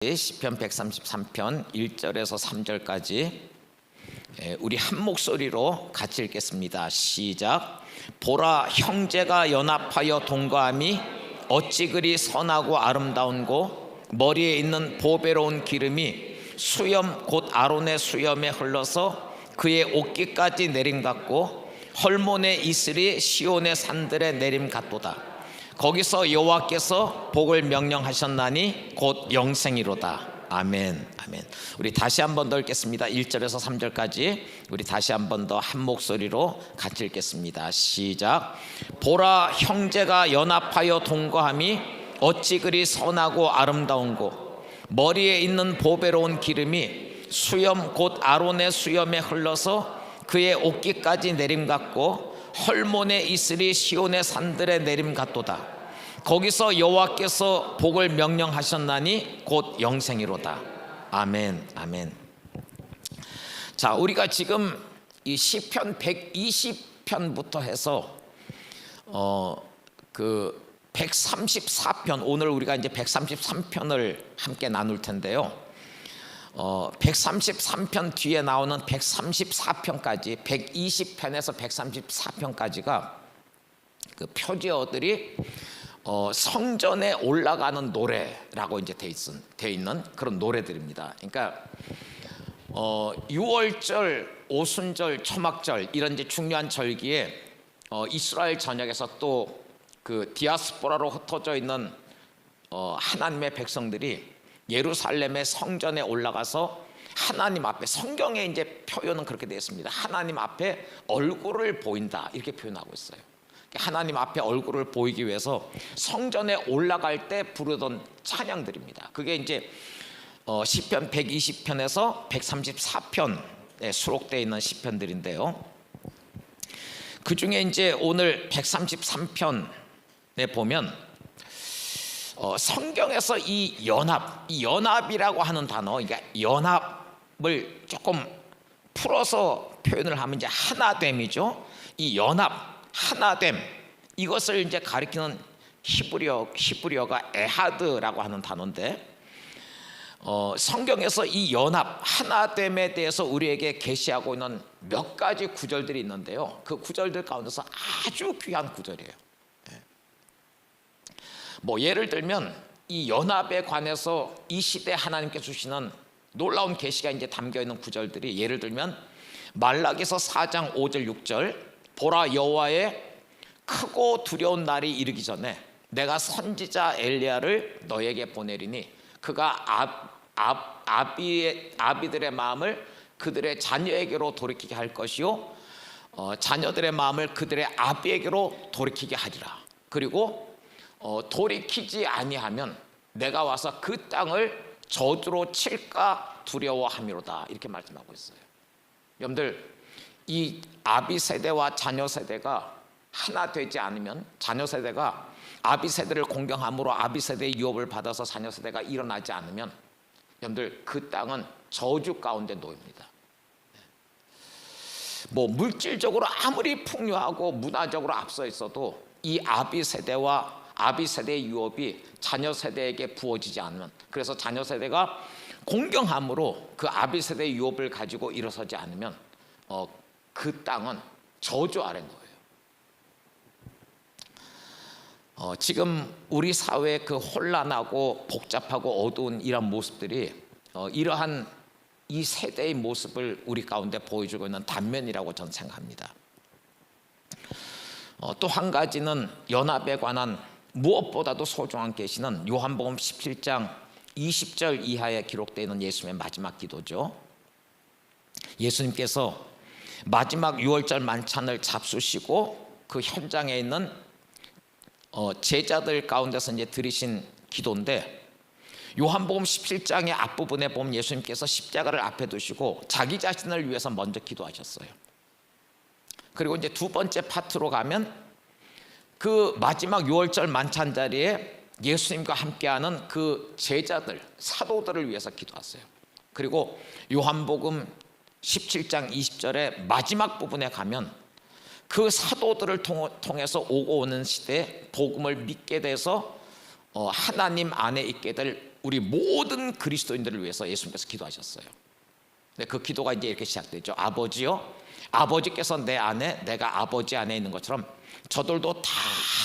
시편 133편 1절에서 3절까지 우리 한 목소리로 같이 읽겠습니다. 시작. 보라, 형제가 연합하여 동거함이 어찌 그리 선하고 아름다운고, 머리에 있는 보배로운 기름이 수염 곧 아론의 수염에 흘러서 그의 옷깃까지 내림 같고, 헐몬의 이슬이 시온의 산들에 내림 같도다. 거기서 여호와께서 복을 명령하셨나니 곧 영생이로다. 아멘. 아멘. 우리 다시 한 번 더 읽겠습니다. 1절에서 3절까지 우리 다시 한 번 더 한 목소리로 같이 읽겠습니다. 시작. 보라, 형제가 연합하여 동거함이 어찌 그리 선하고 아름다운고, 머리에 있는 보배로운 기름이 수염 곧 아론의 수염에 흘러서 그의 옷깃까지 내림 같고, 헐몬의 이슬이 시온의 산들에 내림 같도다. 거기서 여호와께서 복을 명령하셨나니 곧 영생이로다. 아멘. 아멘. 자, 우리가 지금 이 시편 120편부터 해서 134편, 오늘 우리가 이제 133편을 함께 나눌 텐데요. 133편 뒤에 나오는 134편까지, 120편에서 134편까지가 그 표제어들이 성전에 올라가는 노래라고 이제 돼 있는 그런 노래들입니다. 그러니까 6월절, 오순절, 초막절 이런 이제 중요한 절기에 이스라엘 전역에서 또 그 디아스포라로 흩어져 있는 하나님의 백성들이 예루살렘의 성전에 올라가서 하나님 앞에, 성경에 이제 표현은 그렇게 되어 있습니다. 하나님 앞에 얼굴을 보인다, 이렇게 표현하고 있어요. 하나님 앞에 얼굴을 보이기 위해서 성전에 올라갈 때 부르던 찬양들입니다. 그게 이제 시편 120편에서 134편에 수록되어 있는 시편들인데요. 그 중에 이제 오늘 133편에 보면 성경에서 이 연합이라고 하는 단어, 그러니까 연합을 조금 풀어서 표현을 하면 이제 하나됨이죠. 이 연합, 하나됨, 이것을 이제 가리키는 히브리어가 에하드라고 하는 단어인데, 성경에서 이 연합, 하나됨에 대해서 우리에게 계시하고 있는 몇 가지 구절들이 있는데요. 그 구절들 가운데서 아주 귀한 구절이에요. 뭐 예를 들면 이 연합에 관해서 이 시대 하나님께 주시는 놀라운 계시가 이제 담겨 있는 구절들이, 예를 들면 말라기서 4장 5절 6절. 보라, 여호와의 크고 두려운 날이 이르기 전에 내가 선지자 엘리야를 너에게 보내리니 그가 아비들의 마음을 그들의 자녀에게로 돌이키게 할 것이요, 자녀들의 마음을 그들의 아비에게로 돌이키게 하리라. 그리고 돌이키지 아니하면 내가 와서 그 땅을 저주로 칠까 두려워함이로다, 이렇게 말씀하고 있어요. 여러분들, 이 아비 세대와 자녀 세대가 하나 되지 않으면, 자녀 세대가 아비 세대를 공경함으로 아비 세대의 유업을 받아서 자녀 세대가 일어나지 않으면, 여러분들, 그 땅은 저주 가운데 놓입니다. 뭐 물질적으로 아무리 풍요하고 문화적으로 앞서 있어도 이 아비 세대와 아비 세대의 유업이 자녀 세대에게 부어지지 않으면, 그래서 자녀 세대가 공경함으로 그 아비 세대의 유업을 가지고 일어서지 않으면 그 땅은 저주 아래 놓여요. 지금 우리 사회의 그 혼란하고 복잡하고 어두운 이런 모습들이 이러한 이 세대의 모습을 우리 가운데 보여주고 있는 단면이라고 저는 생각합니다. 또 한 가지는 연합에 관한 무엇보다도 소중한 계시는 요한복음 17장 20절 이하에 기록되어 있는 예수님의 마지막 기도죠. 예수님께서 마지막 6월절 만찬을 잡수시고 그 현장에 있는 제자들 가운데서 이제 드리신 기도인데, 요한복음 17장의 앞부분에 보면 예수님께서 십자가를 앞에 두시고 자기 자신을 위해서 먼저 기도하셨어요. 그리고 이제 두 번째 파트로 가면 그 마지막 6월절 만찬 자리에 예수님과 함께하는 그 제자들, 사도들을 위해서 기도하세요. 그리고 요한복음 17장 20절의 마지막 부분에 가면 그 사도들을 통해서 오고 오는 시대에 복음을 믿게 돼서 하나님 안에 있게 될 우리 모든 그리스도인들을 위해서 예수님께서 기도하셨어요. 근데 그 기도가 이제 이렇게 시작되죠. 아버지요, 아버지께서 내 안에, 내가 아버지 안에 있는 것처럼 저들도 다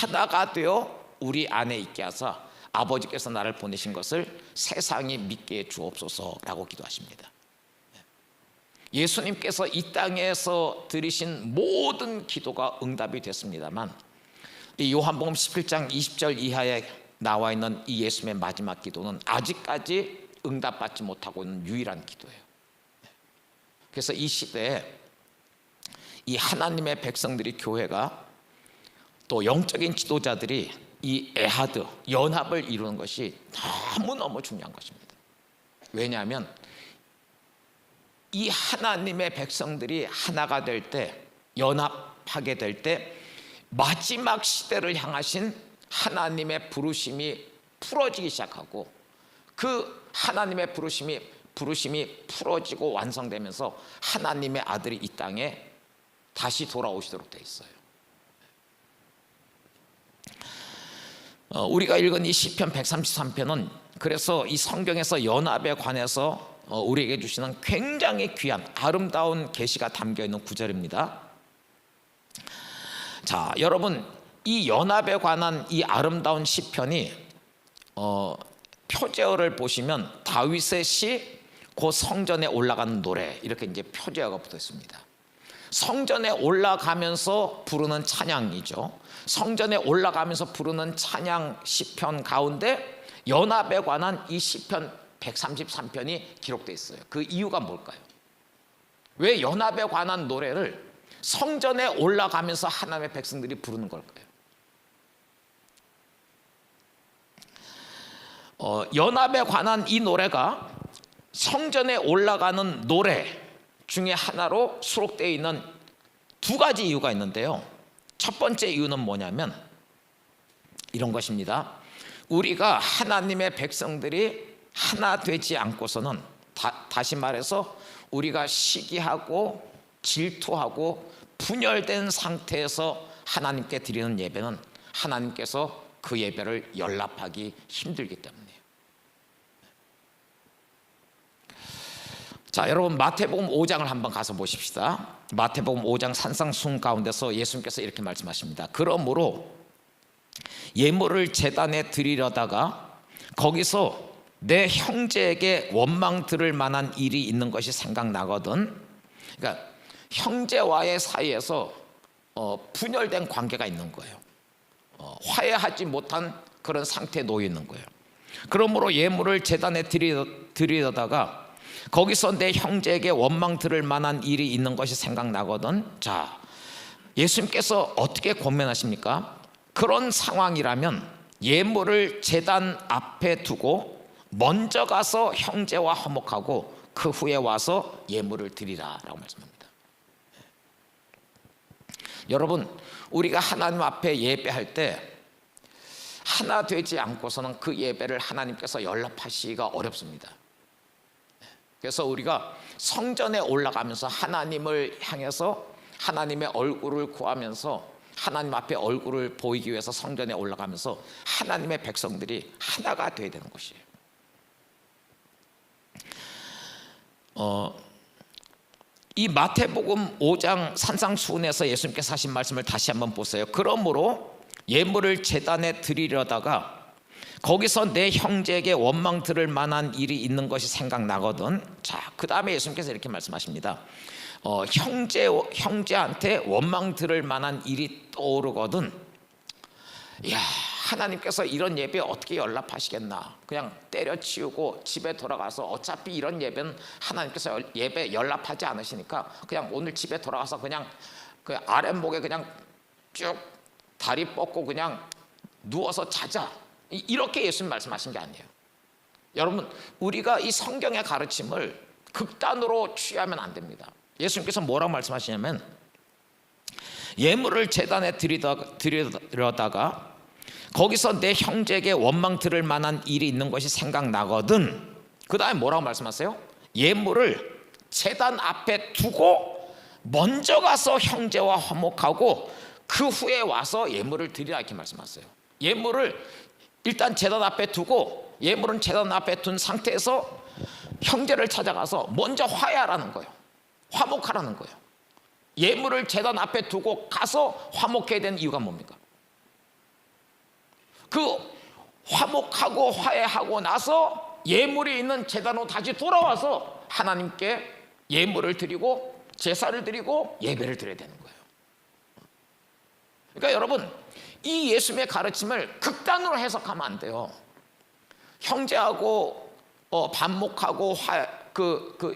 하나가 되어 우리 안에 있게 하사 아버지께서 나를 보내신 것을 세상이 믿게 해 주옵소서라고 기도하십니다. 예수님께서 이 땅에서 드리신 모든 기도가 응답이 됐습니다만, 이 요한복음 17장 20절 이하에 나와 있는 이 예수님의 마지막 기도는 아직까지 응답받지 못하고 있는 유일한 기도예요. 그래서 이 시대에 이 하나님의 백성들이, 교회가, 또 영적인 지도자들이 이 에하드, 연합을 이루는 것이 너무너무 중요한 것입니다. 왜냐하면 이 하나님의 백성들이 하나가 될 때, 연합하게 될 때 마지막 시대를 향하신 하나님의 부르심이 풀어지기 시작하고, 그 하나님의 부르심이 풀어지고 완성되면서 하나님의 아들이 이 땅에 다시 돌아오시도록 되어 있어요. 우리가 읽은 이 시편 133편은 그래서 이 성경에서 연합에 관해서 우리에게 주시는 굉장히 귀한 아름다운 계시가 담겨있는 구절입니다. 자, 여러분, 이 연합에 관한 이 아름다운 시편이 표제어를 보시면 다윗의 시, 그 성전에 올라가는 노래, 이렇게 이제 표제어가 붙어 있습니다. 성전에 올라가면서 부르는 찬양이죠. 성전에 올라가면서 부르는 찬양 시편 가운데 연합에 관한 이 시편 133편이 기록되어 있어요. 그 이유가 뭘까요? 왜 연합에 관한 노래를 성전에 올라가면서 하나님의 백성들이 부르는 걸까요? 연합에 관한 이 노래가 성전에 올라가는 노래 중에 하나로 수록되어 있는 두 가지 이유가 있는데요. 첫 번째 이유는 뭐냐면 이런 것입니다. 우리가 하나님의 백성들이 하나 되지 않고서는, 다시 말해서 우리가 시기하고 질투하고 분열된 상태에서 하나님께 드리는 예배는 하나님께서 그 예배를 연락하기 힘들기 때문이에요. 자, 여러분, 마태복음 5장을 한번 가서 보십시다. 마태복음 5장 산상수훈 가운데서 예수님께서 이렇게 말씀하십니다. 그러므로 예물을 제단에 드리려다가 거기서 내 형제에게 원망 들을 만한 일이 있는 것이 생각나거든. 그러니까 형제와의 사이에서 분열된 관계가 있는 거예요. 화해하지 못한 그런 상태에 놓여 있는 거예요. 그러므로 예물을 제단에 드리려다가 거기서 내 형제에게 원망 들을 만한 일이 있는 것이 생각나거든. 자, 예수님께서 어떻게 권면하십니까? 그런 상황이라면 예물을 제단 앞에 두고 먼저 가서 형제와 화목하고 그 후에 와서 예물을 드리라 라고 말씀합니다. 여러분, 우리가 하나님 앞에 예배할 때 하나 되지 않고서는 그 예배를 하나님께서 연락하시기가 어렵습니다. 그래서 우리가 성전에 올라가면서 하나님을 향해서 하나님의 얼굴을 구하면서 하나님 앞에 얼굴을 보이기 위해서 성전에 올라가면서 하나님의 백성들이 하나가 되어야 되는 것이에요. 이 마태복음 5장 산상수훈에서 예수님께서 하신 말씀을 다시 한번 보세요. 그러므로 예물을 제단에 드리려다가 거기서 내 형제에게 원망 들을 만한 일이 있는 것이 생각나거든. 자, 그 다음에 예수님께서 이렇게 말씀하십니다. 형제한테 원망 들을 만한 일이 떠오르거든. 이야, 하나님께서 이런 예배 어떻게 연락하시겠나. 그냥 때려치우고 집에 돌아가서 어차피 이런 예배는 하나님께서 예배 연락하지 않으시니까 그냥 오늘 집에 돌아가서 그냥 그 아랫목에 그냥 쭉 다리 뻗고 그냥 누워서 자자. 이렇게 예수님 말씀하신 게 아니에요. 여러분, 우리가 이 성경의 가르침을 극단으로 취하면 안 됩니다. 예수님께서 뭐라고 말씀하시냐면 예물을 제단에 드리려다가 거기서 내 형제에게 원망 들을 만한 일이 있는 것이 생각나거든. 그 다음에 뭐라고 말씀하세요? 예물을 제단 앞에 두고 먼저 가서 형제와 화목하고 그 후에 와서 예물을 드리라 이렇게 말씀하세요. 예물을 일단 제단 앞에 두고 예물은 제단 앞에 둔 상태에서 형제를 찾아가서 먼저 화해하라는 거예요. 화목하라는 거예요. 예물을 제단 앞에 두고 가서 화목해야 되는 이유가 뭡니까? 그 화목하고 화해하고 나서 예물이 있는 제단으로 다시 돌아와서 하나님께 예물을 드리고 제사를 드리고 예배를 드려야 되는 거예요. 그러니까 여러분, 이 예수님의 가르침을 극단으로 해석하면 안 돼요. 형제하고 반목하고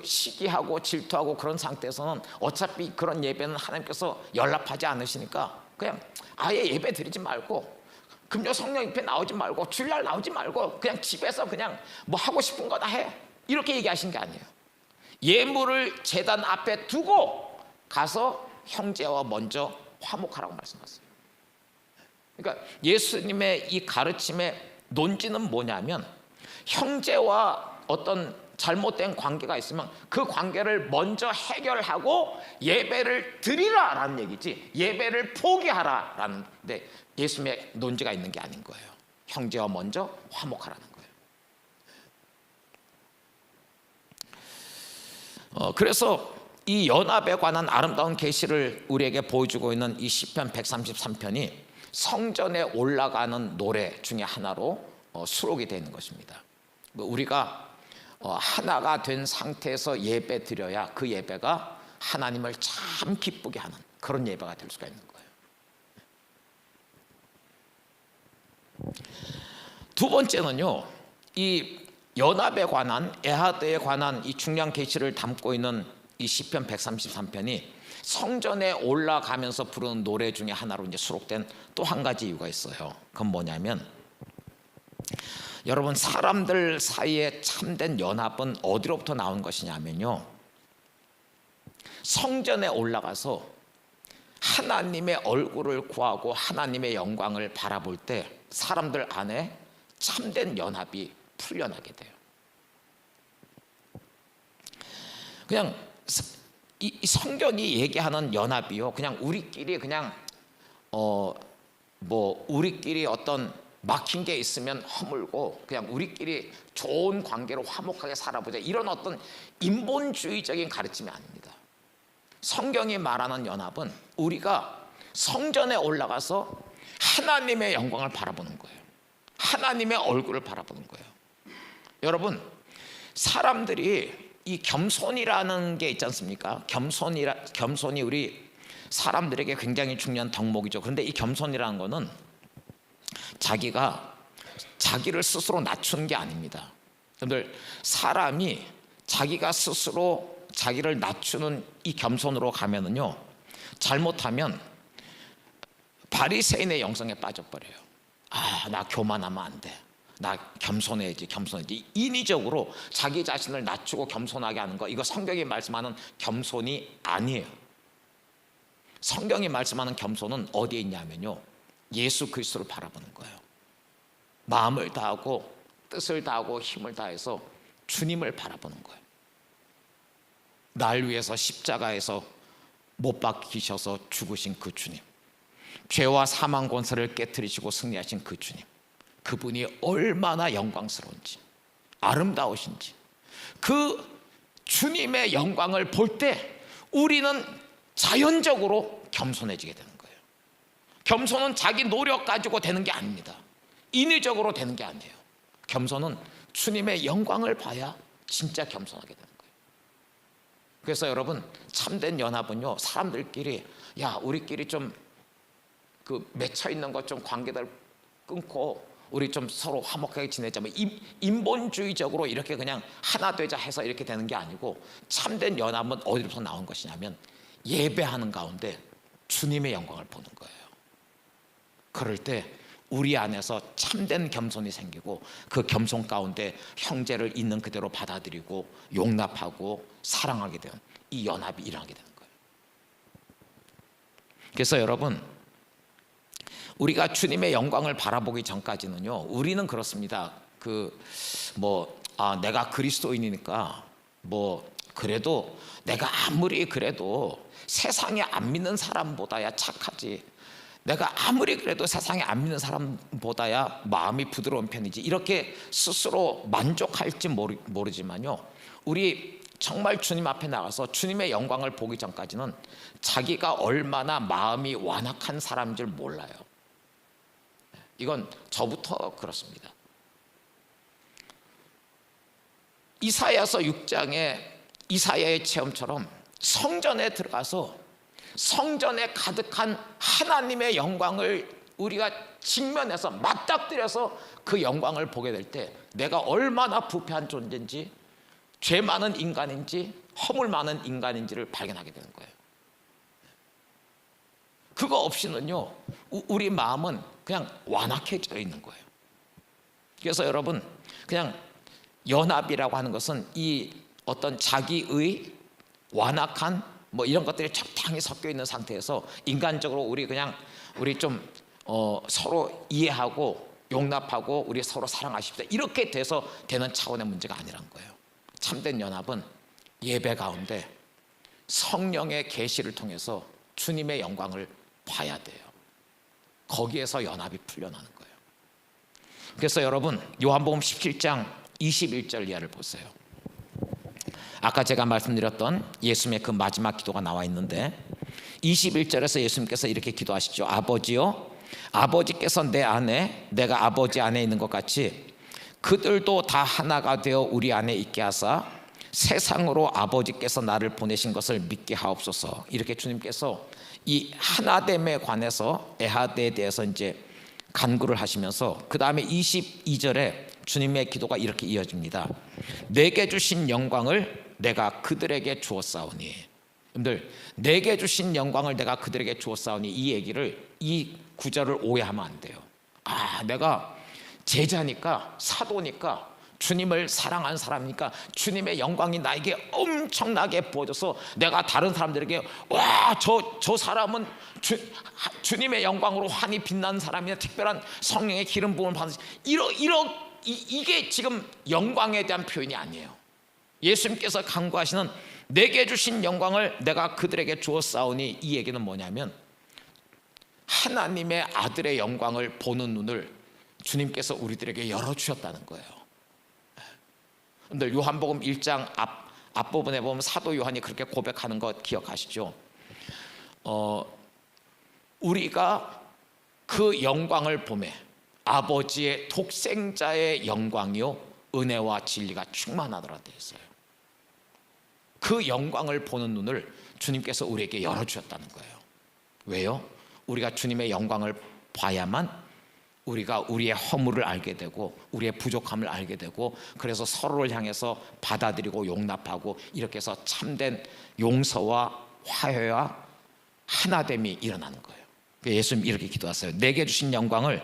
시기하고 질투하고 그런 상태에서는 어차피 그런 예배는 하나님께서 연락하지 않으시니까 그냥 아예 예배 드리지 말고 금요 성령 집회 나오지 말고 주일날 나오지 말고 그냥 집에서 그냥 뭐 하고 싶은 거 다 해, 이렇게 얘기하신 게 아니에요. 예물을 제단 앞에 두고 가서 형제와 먼저 화목하라고 말씀하셨어요. 그러니까 예수님의 이 가르침의 논지는 뭐냐면, 형제와 어떤 잘못된 관계가 있으면 그 관계를 먼저 해결하고 예배를 드리라라는 얘기지, 예배를 포기하라라는 데 예수님의 논지가 있는 게 아닌 거예요. 형제와 먼저 화목하라는 거예요. 그래서 이 연합에 관한 아름다운 계시를 우리에게 보여주고 있는 이 시편 133편이 성전에 올라가는 노래 중에 하나로 수록이 되는 것입니다. 우리가 하나가 된 상태에서 예배 드려야 그 예배가 하나님을 참 기쁘게 하는 그런 예배가 될 수가 있는 거예요. 두 번째는요, 이 연합에 관한, 에하드에 관한 이 중요한 계시를 담고 있는 이 시편 133편이 성전에 올라가면서 부르는 노래 중에 하나로 이제 수록된 또 한 가지 이유가 있어요. 그건 뭐냐면, 여러분, 사람들 사이에 참된 연합은 어디로부터 나온 것이냐면요, 성전에 올라가서 하나님의 얼굴을 구하고 하나님의 영광을 바라볼 때 사람들 안에 참된 연합이 풀려나게 돼요. 그냥 이 성경이 얘기하는 연합이요, 그냥 우리끼리 그냥 우리끼리 어떤 막힌 게 있으면 허물고 그냥 우리끼리 좋은 관계로 화목하게 살아보자, 이런 어떤 인본주의적인 가르침이 아닙니다. 성경이 말하는 연합은 우리가 성전에 올라가서 하나님의 영광을 바라보는 거예요. 하나님의 얼굴을 바라보는 거예요. 여러분, 사람들이 이 겸손이라는 게 있지 않습니까? 겸손이 우리 사람들에게 굉장히 중요한 덕목이죠. 그런데 이 겸손이라는 거는 자기가 자기를 스스로 낮추는 게 아닙니다. 여러분들, 사람이 자기가 스스로 자기를 낮추는 이 겸손으로 가면은요, 잘못하면 바리새인의 영성에 빠져버려요. 나 교만하면 안 돼, 나 겸손해야지. 인위적으로 자기 자신을 낮추고 겸손하게 하는 거, 이거 성경이 말씀하는 겸손이 아니에요. 성경이 말씀하는 겸손은 어디에 있냐면요, 예수 그리스도를 바라보는 거예요. 마음을 다하고 뜻을 다하고 힘을 다해서 주님을 바라보는 거예요. 날 위해서 십자가에서 못 박히셔서 죽으신 그 주님, 죄와 사망 권세를 깨트리시고 승리하신 그 주님, 그분이 얼마나 영광스러운지, 아름다우신지, 그 주님의 영광을 볼 때 우리는 자연적으로 겸손해지게 되는 거예요. 겸손은 자기 노력 가지고 되는 게 아닙니다. 인위적으로 되는 게 아니에요. 겸손은 주님의 영광을 봐야 진짜 겸손하게 되는 거예요. 그래서 여러분, 참된 연합은요, 사람들끼리 우리끼리 좀 맺혀 있는 것 좀 관계들 끊고 우리 좀 서로 화목하게 지내자, 인본주의적으로 이렇게 그냥 하나 되자 해서 이렇게 되는 게 아니고, 참된 연합은 어디로부터 나온 것이냐면 예배하는 가운데 주님의 영광을 보는 거예요. 그럴 때 우리 안에서 참된 겸손이 생기고 그 겸손 가운데 형제를 있는 그대로 받아들이고 용납하고 사랑하게 되는 이 연합이 일어나게 되는 거예요. 그래서 여러분, 우리가 주님의 영광을 바라보기 전까지는요, 우리는 그렇습니다. 내가 그리스도인이니까 그래도 내가 아무리 그래도 세상에 안 믿는 사람보다야 착하지, 내가 아무리 그래도 세상에 안 믿는 사람보다야 마음이 부드러운 편이지, 이렇게 스스로 만족할지 모르지만요, 우리 정말 주님 앞에 나가서 주님의 영광을 보기 전까지는 자기가 얼마나 마음이 완악한 사람인 줄 몰라요. 이건 저부터 그렇습니다. 이사야서 6장에 이사야의 체험처럼 성전에 들어가서 성전에 가득한 하나님의 영광을 우리가 직면해서 맞닥뜨려서 그 영광을 보게 될 때 내가 얼마나 부패한 존재인지, 죄 많은 인간인지, 허물 많은 인간인지를 발견하게 되는 거예요. 그거 없이는요, 우리 마음은 그냥 완악해져 있는 거예요. 그래서 여러분, 그냥 연합이라고 하는 것은 이 어떤 자기의 완악한 이런 것들이 적당히 섞여 있는 상태에서 인간적으로 우리 좀 서로 이해하고 용납하고 우리 서로 사랑하십시다, 이렇게 돼서 되는 차원의 문제가 아니란 거예요. 참된 연합은 예배 가운데 성령의 계시를 통해서 주님의 영광을 봐야 돼요. 거기에서 연합이 풀려나는 거예요. 그래서 여러분, 요한복음 17장 21절 이하를 보세요. 아까 제가 말씀드렸던 예수님의 그 마지막 기도가 나와 있는데 21절에서 예수님께서 이렇게 기도하시죠. 아버지요, 아버지께서 내 안에 내가 아버지 안에 있는 것 같이 그들도 다 하나가 되어 우리 안에 있게 하사 세상으로 아버지께서 나를 보내신 것을 믿게 하옵소서. 이렇게 주님께서 이 하나됨에 관해서 에하드에 대해서 이제 간구를 하시면서 그 다음에 22절에 주님의 기도가 이렇게 이어집니다. 내게 주신 영광을 내가 그들에게 주었사오니. 여러분들, 내게 주신 영광을 내가 그들에게 주었사오니, 이 구절을 오해하면 안 돼요. 내가 제자니까, 사도니까, 주님을 사랑한 사람이니까 주님의 영광이 나에게 엄청나게 부어져서 내가 다른 사람들에게 저 사람은 주님의 영광으로 환히 빛나는 사람이야, 특별한 성령의 기름 부음을 받은, 이게 지금 영광에 대한 표현이 아니에요. 예수님께서 간구하시는 내게 주신 영광을 내가 그들에게 주었사오니, 이 얘기는 뭐냐면 하나님의 아들의 영광을 보는 눈을 주님께서 우리들에게 열어주셨다는 거예요. 여러분들, 요한복음 1장 앞부분에 보면 사도 요한이 그렇게 고백하는 것 기억하시죠? 우리가 그 영광을 보매 아버지의 독생자의 영광이요 은혜와 진리가 충만하더라 되어 있어요. 그 영광을 보는 눈을 주님께서 우리에게 열어주셨다는 거예요. 왜요? 우리가 주님의 영광을 봐야만 우리가 우리의 허물을 알게 되고 우리의 부족함을 알게 되고, 그래서 서로를 향해서 받아들이고 용납하고, 이렇게 해서 참된 용서와 화해와 하나됨이 일어나는 거예요. 예수님 이렇게 기도하세요. 내게 주신 영광을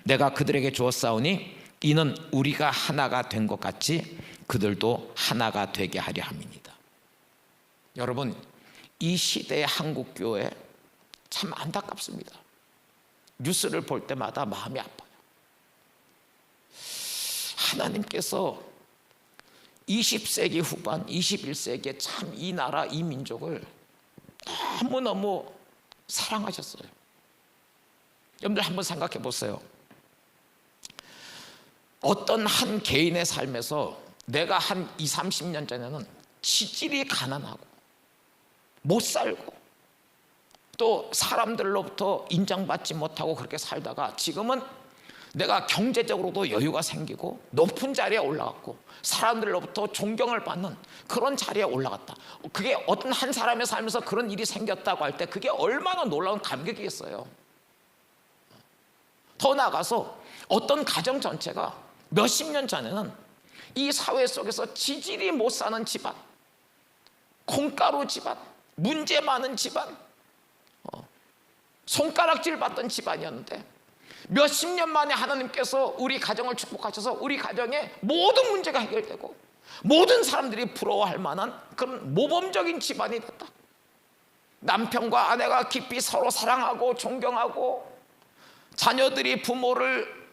내가 그들에게 주었사오니 이는 우리가 하나가 된 것 같이 그들도 하나가 되게 하려 함이니이다. 여러분, 이 시대의 한국교회 참 안타깝습니다. 뉴스를 볼 때마다 마음이 아파요. 하나님께서 20세기 후반 21세기에 참 이 나라 이 민족을 너무너무 사랑하셨어요. 여러분들 한번 생각해 보세요. 어떤 한 개인의 삶에서 내가 한 20, 30년 전에는 지질이 가난하고 못 살고 또 사람들로부터 인정받지 못하고 그렇게 살다가 지금은 내가 경제적으로도 여유가 생기고 높은 자리에 올라갔고 사람들로부터 존경을 받는 그런 자리에 올라갔다. 그게 어떤 한 사람의 삶에서 그런 일이 생겼다고 할 때 그게 얼마나 놀라운 감격이겠어요. 더 나아가서 어떤 가정 전체가 몇십 년 전에는 이 사회 속에서 지질이 못 사는 집안, 콩가루 집안, 문제 많은 집안, 손가락질 받던 집안이었는데 몇십 년 만에 하나님께서 우리 가정을 축복하셔서 우리 가정의 모든 문제가 해결되고 모든 사람들이 부러워할 만한 그런 모범적인 집안이 됐다. 남편과 아내가 깊이 서로 사랑하고 존경하고 자녀들이 부모를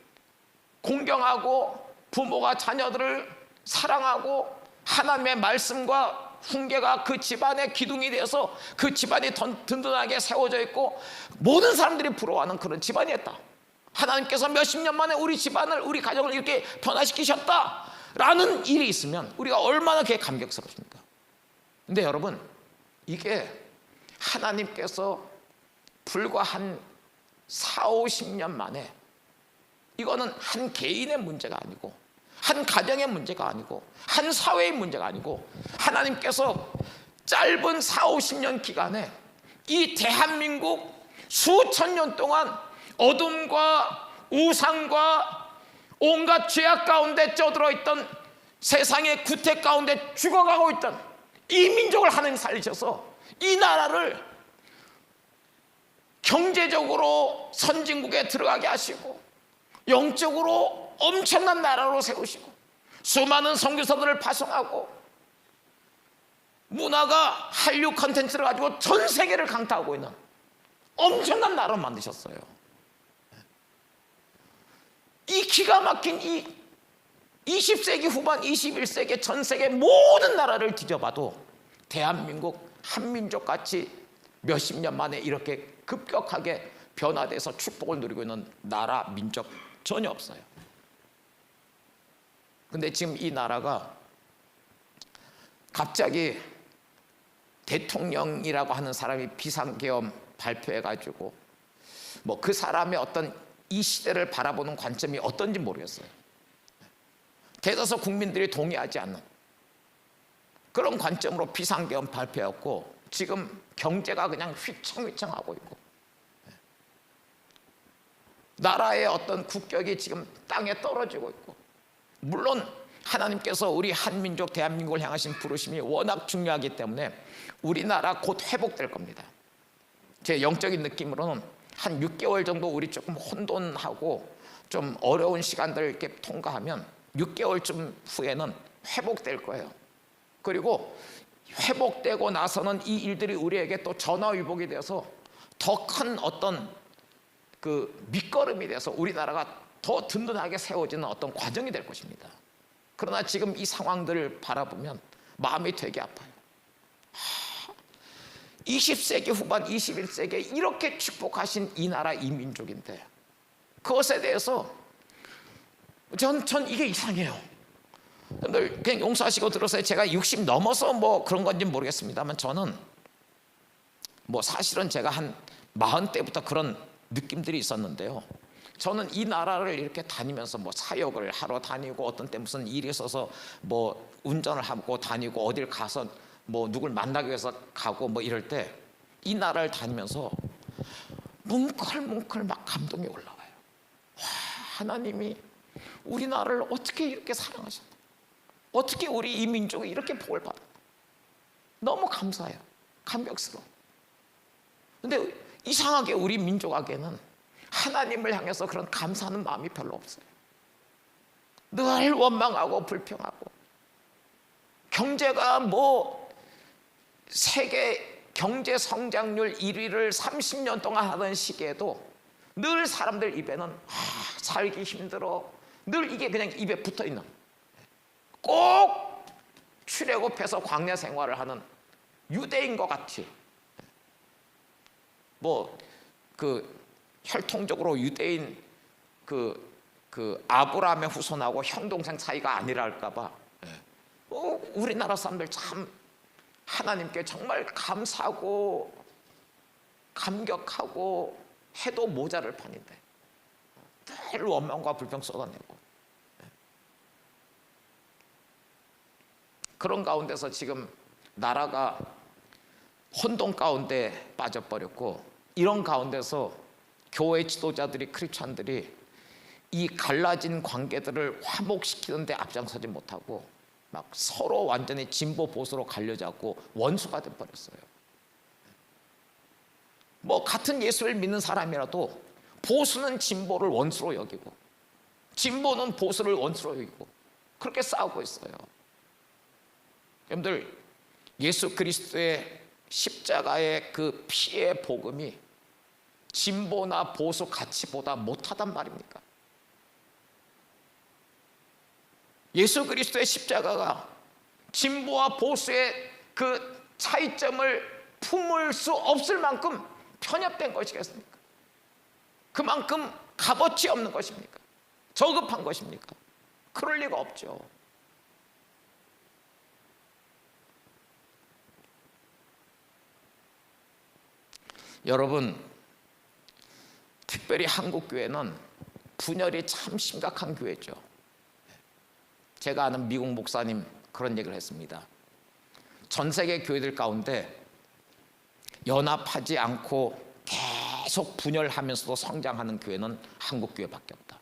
공경하고 부모가 자녀들을 사랑하고 하나님의 말씀과 훈계가 그 집안의 기둥이 되어서 그 집안이 든든하게 세워져 있고 모든 사람들이 부러워하는 그런 집안이었다. 하나님께서 몇십 년 만에 우리 집안을, 우리 가정을 이렇게 변화시키셨다라는 일이 있으면 우리가 얼마나 그게 감격스럽습니까? 근데 여러분, 이게 하나님께서 불과 한 4, 50년 만에, 이거는 한 개인의 문제가 아니고 한 가정의 문제가 아니고 한 사회의 문제가 아니고 하나님께서 짧은 4, 50년 기간에 이 대한민국 수천 년 동안 어둠과 우상과 온갖 죄악 가운데 쪄들어 있던, 세상의 구태 가운데 죽어가고 있던 이 민족을 하나님 살리셔서 이 나라를 경제적으로 선진국에 들어가게 하시고 영적으로 엄청난 나라로 세우시고 수많은 선교사들을 파송하고 문화가 한류 컨텐츠를 가지고 전 세계를 강타하고 있는 엄청난 나라를 만드셨어요. 이 기가 막힌 이 20세기 후반 21세기 전 세계 모든 나라를 뒤져봐도 대한민국 한민족같이 몇십 년 만에 이렇게 급격하게 변화돼서 축복을 누리고 있는 나라, 민족 전혀 없어요. 근데 지금 이 나라가 갑자기 대통령이라고 하는 사람이 비상계엄 발표해가지고 뭐 그 사람의 어떤 이 시대를 바라보는 관점이 어떤지 모르겠어요. 대다수 국민들이 동의하지 않는 그런 관점으로 비상계엄 발표했고 지금 경제가 그냥 휘청휘청하고 있고 나라의 어떤 국격이 지금 땅에 떨어지고 있고, 물론 하나님께서 우리 한민족 대한민국을 향하신 부르심이 워낙 중요하기 때문에 우리나라 곧 회복될 겁니다. 제 영적인 느낌으로는 한 6개월 정도 우리 조금 혼돈하고 좀 어려운 시간들을 이렇게 통과하면 6개월쯤 후에는 회복될 거예요. 그리고 회복되고 나서는 이 일들이 우리에게 또 전화위복이 되어서 더 큰 어떤 그 밑거름이 돼서 우리나라가 더 든든하게 세워지는 어떤 과정이 될 것입니다. 그러나 지금 이 상황들을 바라보면 마음이 되게 아파요. 20세기 후반 21세기에 이렇게 축복하신 이 나라 이 민족인데 그것에 대해서 전 이게 이상해요. 그냥 용서하시고 들으세요. 제가 60 넘어서 뭐 그런 건지 모르겠습니다만 저는 뭐 사실은 제가 한 40대부터 그런 느낌들이 있었는데요. 저는 이 나라를 이렇게 다니면서 뭐 사역을 하러 다니고 어떤 때 무슨 일이 있어서 뭐 운전을 하고 다니고 어딜 가서 뭐 누굴 만나기 위해서 가고 뭐 이럴 때 이 나라를 다니면서 뭉클뭉클 막 감동이 올라와요. 와, 하나님이 우리나라를 어떻게 이렇게 사랑하셨나? 어떻게 우리 이 민족이 이렇게 복을 받았나? 너무 감사해요. 감격스러워. 근데 이상하게 우리 민족에게는 하나님을 향해서 그런 감사하는 마음이 별로 없어요. 늘 원망하고 불평하고 경제가 뭐 세계 경제 성장률 1위를 30년 동안 하던 시기에도 늘 사람들 입에는 살기 힘들어, 늘 이게 그냥 입에 붙어있는, 꼭 출애굽해서 광야 생활을 하는 유대인 것 같이 뭐 그 혈통적으로 유대인 그 아브라함의 후손하고 형 동생 사이가 아니라 할까봐 우리나라 사람들 참 하나님께 정말 감사하고 감격하고 해도 모자랄 판인데 늘 원망과 불평 쏟아내고 그런 가운데서 지금 나라가 혼돈 가운데 빠져버렸고 이런 가운데서 교회 지도자들이 크리스찬들이 이 갈라진 관계들을 화목시키는 데 앞장서지 못하고 막 서로 완전히 진보 보수로 갈려잡고 원수가 돼버렸어요. 뭐 같은 예수를 믿는 사람이라도 보수는 진보를 원수로 여기고 진보는 보수를 원수로 여기고 그렇게 싸우고 있어요. 여러분들 예수 그리스도의 십자가의 그 피의 복음이 진보나 보수 가치보다 못하단 말입니까? 예수 그리스도의 십자가가 진보와 보수의 그 차이점을 품을 수 없을 만큼 편협된 것이겠습니까? 그만큼 값어치 없는 것입니까? 저급한 것입니까? 그럴 리가 없죠. 여러분, 특별히 한국 교회는 분열이 참 심각한 교회죠. 제가 아는 미국 목사님 그런 얘기를 했습니다. 전 세계 교회들 가운데 연합하지 않고 계속 분열하면서도 성장하는 교회는 한국 교회밖에 없다.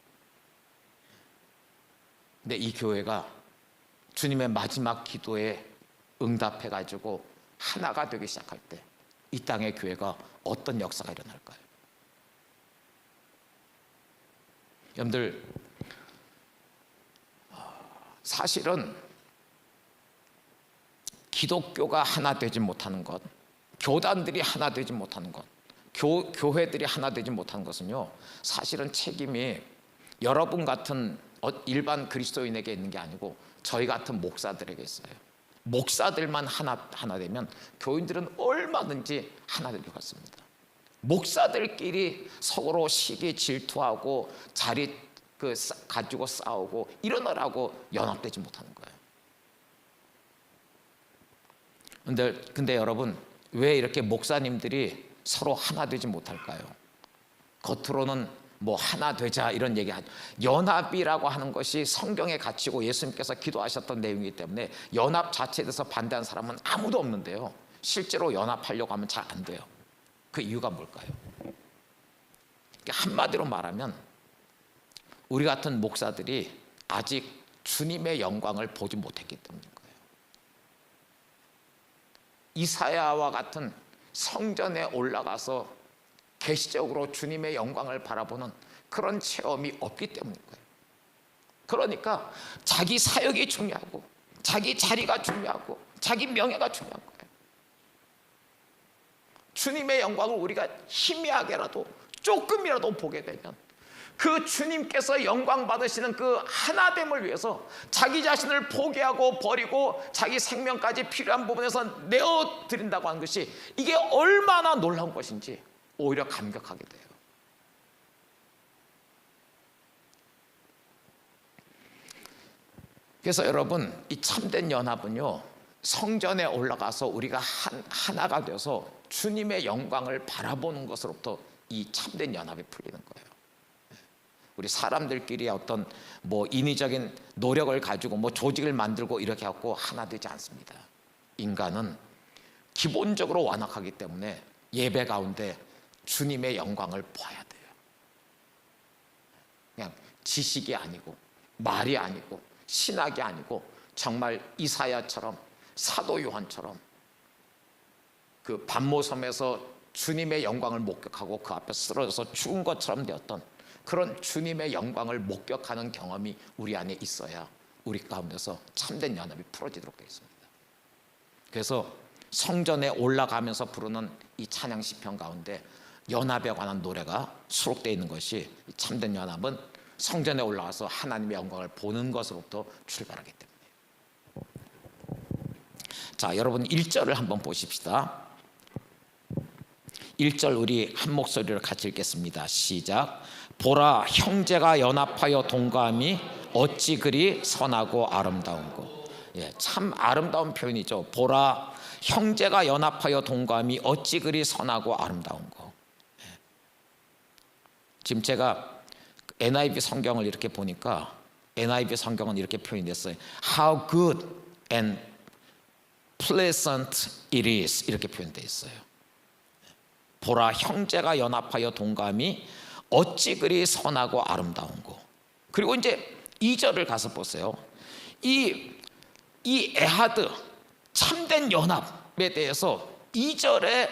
근데 이 교회가 주님의 마지막 기도에 응답해가지고 하나가 되기 시작할 때 이 땅의 교회가 어떤 역사가 일어날까요? 여러분들, 사실은 기독교가 하나 되지 못하는 것, 교단들이 하나 되지 못하는 것, 교회들이 하나 되지 못하는 것은요, 사실은 책임이 여러분 같은 일반 그리스도인에게 있는 게 아니고 저희 같은 목사들에게 있어요. 목사들만 하나 되면 교인들은 얼마든지 하나 될 것 같습니다. 목사들끼리 서로 시기 질투하고 자리 가지고 싸우고 이러느라고 연합되지 못하는 거예요. 근데 여러분, 왜 이렇게 목사님들이 서로 하나 되지 못할까요? 겉으로는 뭐 하나 되자 이런 얘기하죠. 연합이라고 하는 것이 성경의 가치고 예수님께서 기도하셨던 내용이기 때문에 연합 자체에 대해서 반대하는 사람은 아무도 없는데요, 실제로 연합하려고 하면 잘 안 돼요. 그 이유가 뭘까요? 한마디로 말하면 우리 같은 목사들이 아직 주님의 영광을 보지 못했기 때문인 거예요. 이사야와 같은 성전에 올라가서 계시적으로 주님의 영광을 바라보는 그런 체험이 없기 때문인 거예요. 그러니까 자기 사역이 중요하고 자기 자리가 중요하고 자기 명예가 중요한 거예요. 주님의 영광을 우리가 희미하게라도 조금이라도 보게 되면 그 주님께서 영광 받으시는 그 하나됨을 위해서 자기 자신을 포기하고 버리고 자기 생명까지 필요한 부분에서 내어드린다고 하는 것이 이게 얼마나 놀라운 것인지 오히려 감격하게 돼요. 그래서 여러분, 이 참된 연합은요, 성전에 올라가서 우리가 하나가 돼서 주님의 영광을 바라보는 것으로부터 이 참된 연합이 풀리는 거예요. 우리 사람들끼리 어떤 뭐 인위적인 노력을 가지고 뭐 조직을 만들고 이렇게 갖고 하나 되지 않습니다. 인간은 기본적으로 완악하기 때문에 예배 가운데 주님의 영광을 봐야 돼요. 그냥 지식이 아니고 말이 아니고 신학이 아니고 정말 이사야처럼 사도 요한처럼 그 반모섬에서 주님의 영광을 목격하고 그 앞에 쓰러져서 죽은 것처럼 되었던 그런 주님의 영광을 목격하는 경험이 우리 안에 있어야 우리 가운데서 참된 연합이 풀어지도록 되어 있습니다. 그래서 성전에 올라가면서 부르는 이 찬양 시편 가운데 연합에 관한 노래가 수록되어 있는 것이 참된 연합은 성전에 올라가서 하나님의 영광을 보는 것으로부터 출발하기 때문에. 자, 여러분 1절을 한번 보십시다. 1절 우리 한 목소리로 같이 읽겠습니다. 시작. 보라, 형제가 연합하여 동거함이 어찌 그리 선하고 아름다운고. 예, 참 아름다운 표현이죠. 보라, 형제가 연합하여 동거함이 어찌 그리 선하고 아름다운고. 예. 지금 제가 NIV 성경을 이렇게 보니까 NIV 성경은 이렇게 표현됐어요. How good and pleasant it is, 이렇게 표현되어 있어요. 보라, 형제가 연합하여 동거함이 어찌 그리 선하고 아름다운고. 그리고 이제 2절을 가서 보세요. 이 에하드, 참된 연합에 대해서 2절에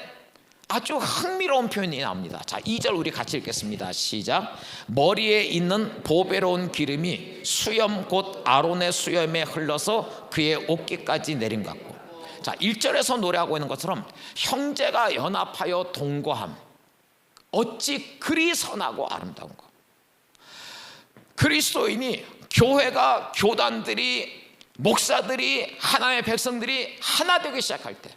아주 흥미로운 표현이 나옵니다. 자, 2절 우리 같이 읽겠습니다. 시작. 머리에 있는 보배로운 기름이 수염 곧 아론의 수염에 흘러서 그의 옷깃까지 내린 것 같고. 자, 1절에서 노래하고 있는 것처럼 형제가 연합하여 동거함, 어찌 그리 선하고 아름다운 것. 그리스도인이, 교회가, 교단들이 목사들이, 하나님의 백성들이 하나 되기 시작할 때,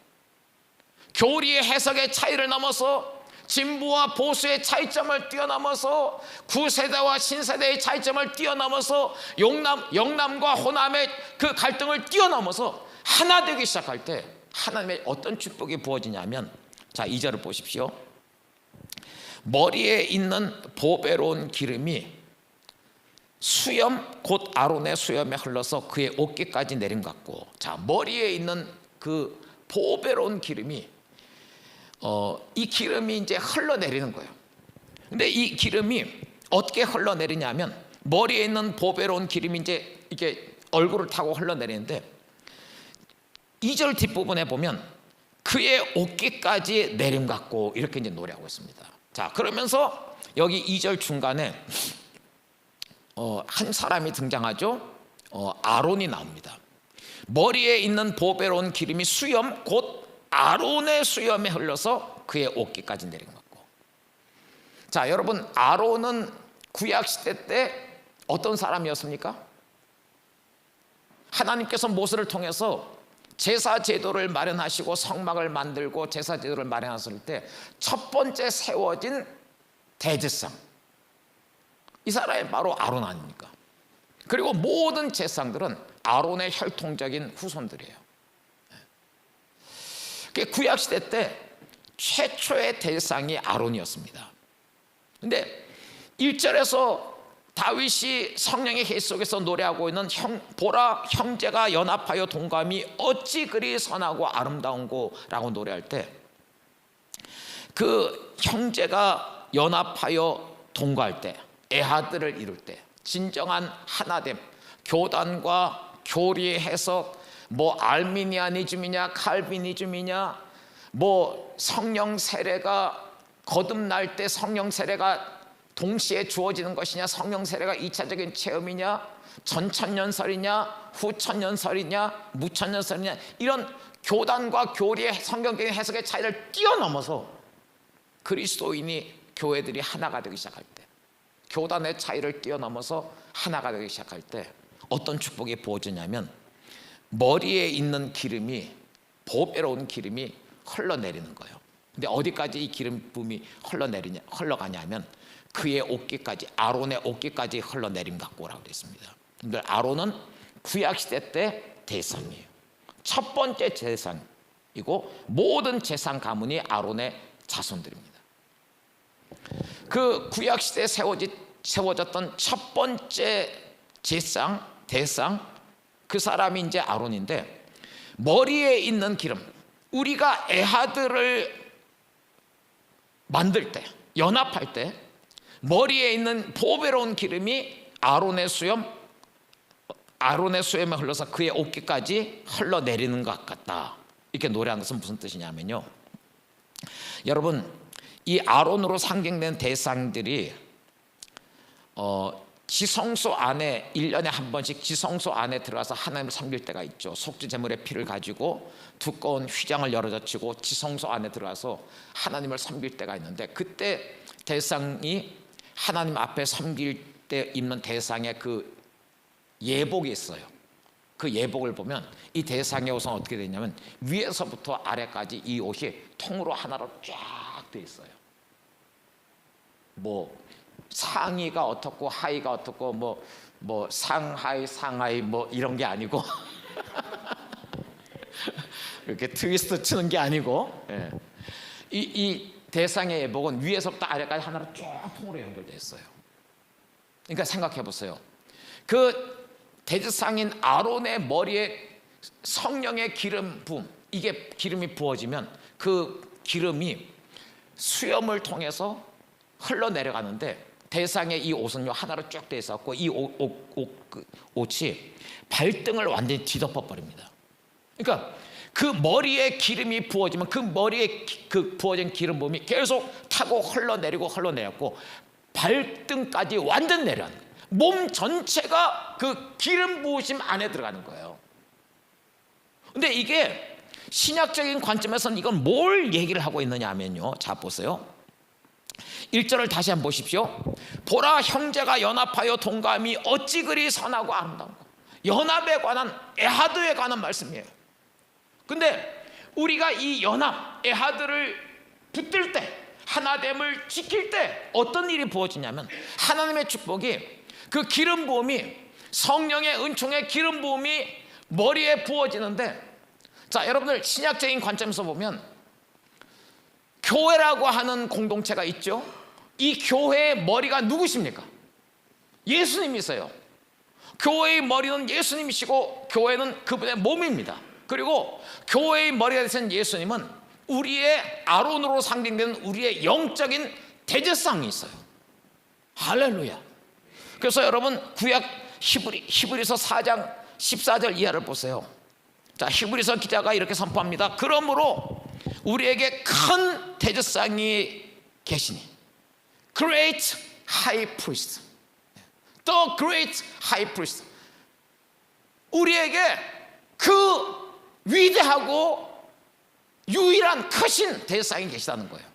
교리의 해석의 차이를 넘어서 진보와 보수의 차이점을 뛰어넘어서 구세대와 신세대의 차이점을 뛰어넘어서 영남과 호남의 그 갈등을 뛰어넘어서 하나 되기 시작할 때 하나님의 어떤 축복이 부어지냐면, 자, 2절을 보십시오. 머리에 있는 보배로운 기름이 수염 곧 아론의 수염에 흘러서 그의 어깨까지 내림 같고, 자, 머리에 있는 그 보배로운 기름이 이 기름이 이제 흘러내리는 거예요. 근데 이 기름이 어떻게 흘러내리냐면, 머리에 있는 보배로운 기름이 이제 이게 얼굴을 타고 흘러내리는데, 2절 뒷부분에 보면 그의 어깨까지 내림 같고 이렇게 이제 노래하고 있습니다. 자, 그러면서 여기 2절 중간에 한 사람이 등장하죠. 아론이 나옵니다. 머리에 있는 보배로운 기름이 수염 곧 아론의 수염에 흘러서 그의 어깨까지 내린 것 같고. 자, 여러분, 아론은 구약시대 때 어떤 사람이었습니까? 하나님께서 모세를 통해서 제사 제도를 마련하시고 성막을 만들고 제사 제도를 마련했을 때 첫 번째 세워진 대제사장, 이 사람이 바로 아론 아닙니까? 그리고 모든 제사장들은 아론의 혈통적인 후손들이에요. 구약시대 때 최초의 대제사장이 아론이었습니다. 근데 1절에서 다윗이 성령의 계시 속에서 노래하고 있는 보라 형제가 연합하여 동감이 어찌 그리 선하고 아름다운고라고 노래할 때, 그 형제가 연합하여 동거할 때, 애하들을 이룰 때, 진정한 하나됨, 교단과 교리의 해석, 뭐 알미니아니즘이냐 칼비니즘이냐, 뭐 성령 세례가 거듭날 때 성령 세례가 동시에 주어지는 것이냐, 성령 세례가 2차적인 체험이냐, 전천년설이냐, 후천년설이냐, 무천년설이냐, 이런 교단과 교리의 성경적인 해석의 차이를 뛰어넘어서 그리스도인이 교회들이 하나가 되기 시작할 때, 교단의 차이를 뛰어넘어서 하나가 되기 시작할 때 어떤 축복이 부어지냐면, 머리에 있는 기름이, 보배로운 기름이 흘러내리는 거예요. 근데 어디까지 이 기름 붐이 흘러가냐면 그의 어깨까지, 아론의 어깨까지 흘러내림 같고라고 되어 있습니다. 근데 아론은 구약시대 때 대상이에요. 첫 번째 제사장이고 모든 제사장 가문이 아론의 자손들입니다. 그 구약시대에 세워졌던 첫 번째 제사장, 대상, 그 사람이 이제 아론인데, 머리에 있는 기름, 우리가 애하들을 만들 때, 연합할 때 머리에 있는 보배로운 기름이 아론의 수염에 흘러서 그의 어깨까지 흘러내리는 것 같다, 이렇게 노래하는 것은 무슨 뜻이냐면요, 여러분, 이 아론으로 상징된 대상들이 지성소 안에 1년에 한 번씩 지성소 안에 들어가서 하나님을 섬길 때가 있죠. 속죄 제물의 피를 가지고 두꺼운 휘장을 열어젖히고 지성소 안에 들어가서 하나님을 섬길 때가 있는데, 그때 대상이 하나님 앞에 섬길 때 입는 대상의 그 예복이 있어요. 그 예복을 보면 이 대상의 옷은 어떻게 되냐면 위에서부터 아래까지 이 옷이 통으로 하나로 쫙 돼 있어요. 뭐 상의가 어떻고 하의가 어떻고 뭐 상하이 뭐 이런 게 아니고 이렇게 트위스트 치는 게 아니고, 예. 이 대상의 예복은 위에서부터 아래까지 하나로 쫙 통으로 연결되어 있어요. 그러니까 생각해 보세요. 그 대제사장인 아론의 머리에 성령의 기름 부음, 이게 기름이 부어지면 그 기름이 수염을 통해서 흘러내려가는데, 대상의 이 옷은요 하나로 쭉 돼 있었고 이 옷이 발등을 완전히 뒤덮어 버립니다. 그러니까 그 머리에 기름이 부어지면 그 머리에 그 부어진 기름 부음이 계속 타고 흘러내렸고 발등까지 완전 내려가는 거예요. 몸 전체가 그 기름 부으심 안에 들어가는 거예요. 근데 이게 신약적인 관점에서는 이건 뭘 얘기를 하고 있느냐 하면요, 자 보세요. 1절을 다시 한번 보십시오. 보라 형제가 연합하여 동감이 어찌 그리 선하고 아름다운가. 연합에 관한, 에하드에 관한 말씀이에요. 근데 우리가 이 연합, 에하드를 붙들 때, 하나됨을 지킬 때 어떤 일이 부어지냐면, 하나님의 축복이, 그 기름 부음이, 성령의 은총의 기름 부음이 머리에 부어지는데, 자, 여러분들 신약적인 관점에서 보면 교회라고 하는 공동체가 있죠. 이 교회의 머리가 누구십니까? 예수님이세요. 교회의 머리는 예수님이시고 교회는 그분의 몸입니다. 그리고 교회의 머리가 되신 예수님은 우리의 아론으로 상징되는 우리의 영적인 대제사장이 있어요. 할렐루야. 그래서 여러분 구약 히브리서 4장 14절 이하를 보세요. 자, 히브리서 기자가 이렇게 선포합니다. 그러므로 우리에게 큰 대제사장이 계시니, Great High Priest, The Great High Priest, 우리에게 그 위대하고 유일한 크신 대제사장이 계시다는 거예요.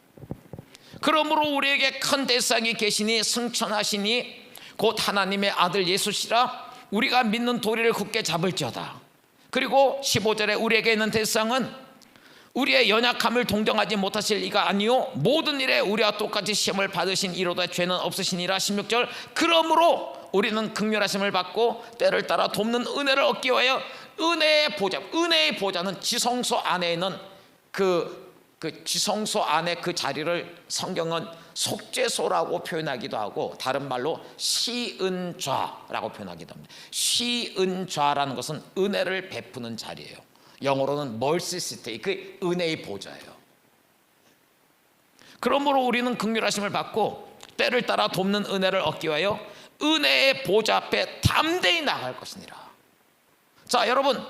그러므로 우리에게 큰 대제사장이 계시니 승천하시니 곧 하나님의 아들 예수시라. 우리가 믿는 도리를 굳게 잡을지어다. 그리고 15절에 우리에게 있는 대제사장은 우리의 연약함을 동정하지 못하실 이가 아니요 모든 일에 우리와 똑같이 시험을 받으신 이로다 죄는 없으시니라. 16절 그러므로 우리는 긍휼하심을 받고 때를 따라 돕는 은혜를 얻기 위하여 은혜의 보좌, 은혜의 보좌는 지성소 안에 있는 그 지성소 안에 그 자리를 성경은 속죄소라고 표현하기도 하고 다른 말로 시은좌라고 표현하기도 합니다. 시은좌라는 것은 은혜를 베푸는 자리예요. 영어로는 mercy seat, 그 은혜의 보좌예요. 그러므로 우리는 긍휼하심을 받고 때를 따라 돕는 은혜를 얻기 위하여 은혜의 보좌 앞에 담대히 나갈 것이니라. 자, 여러분,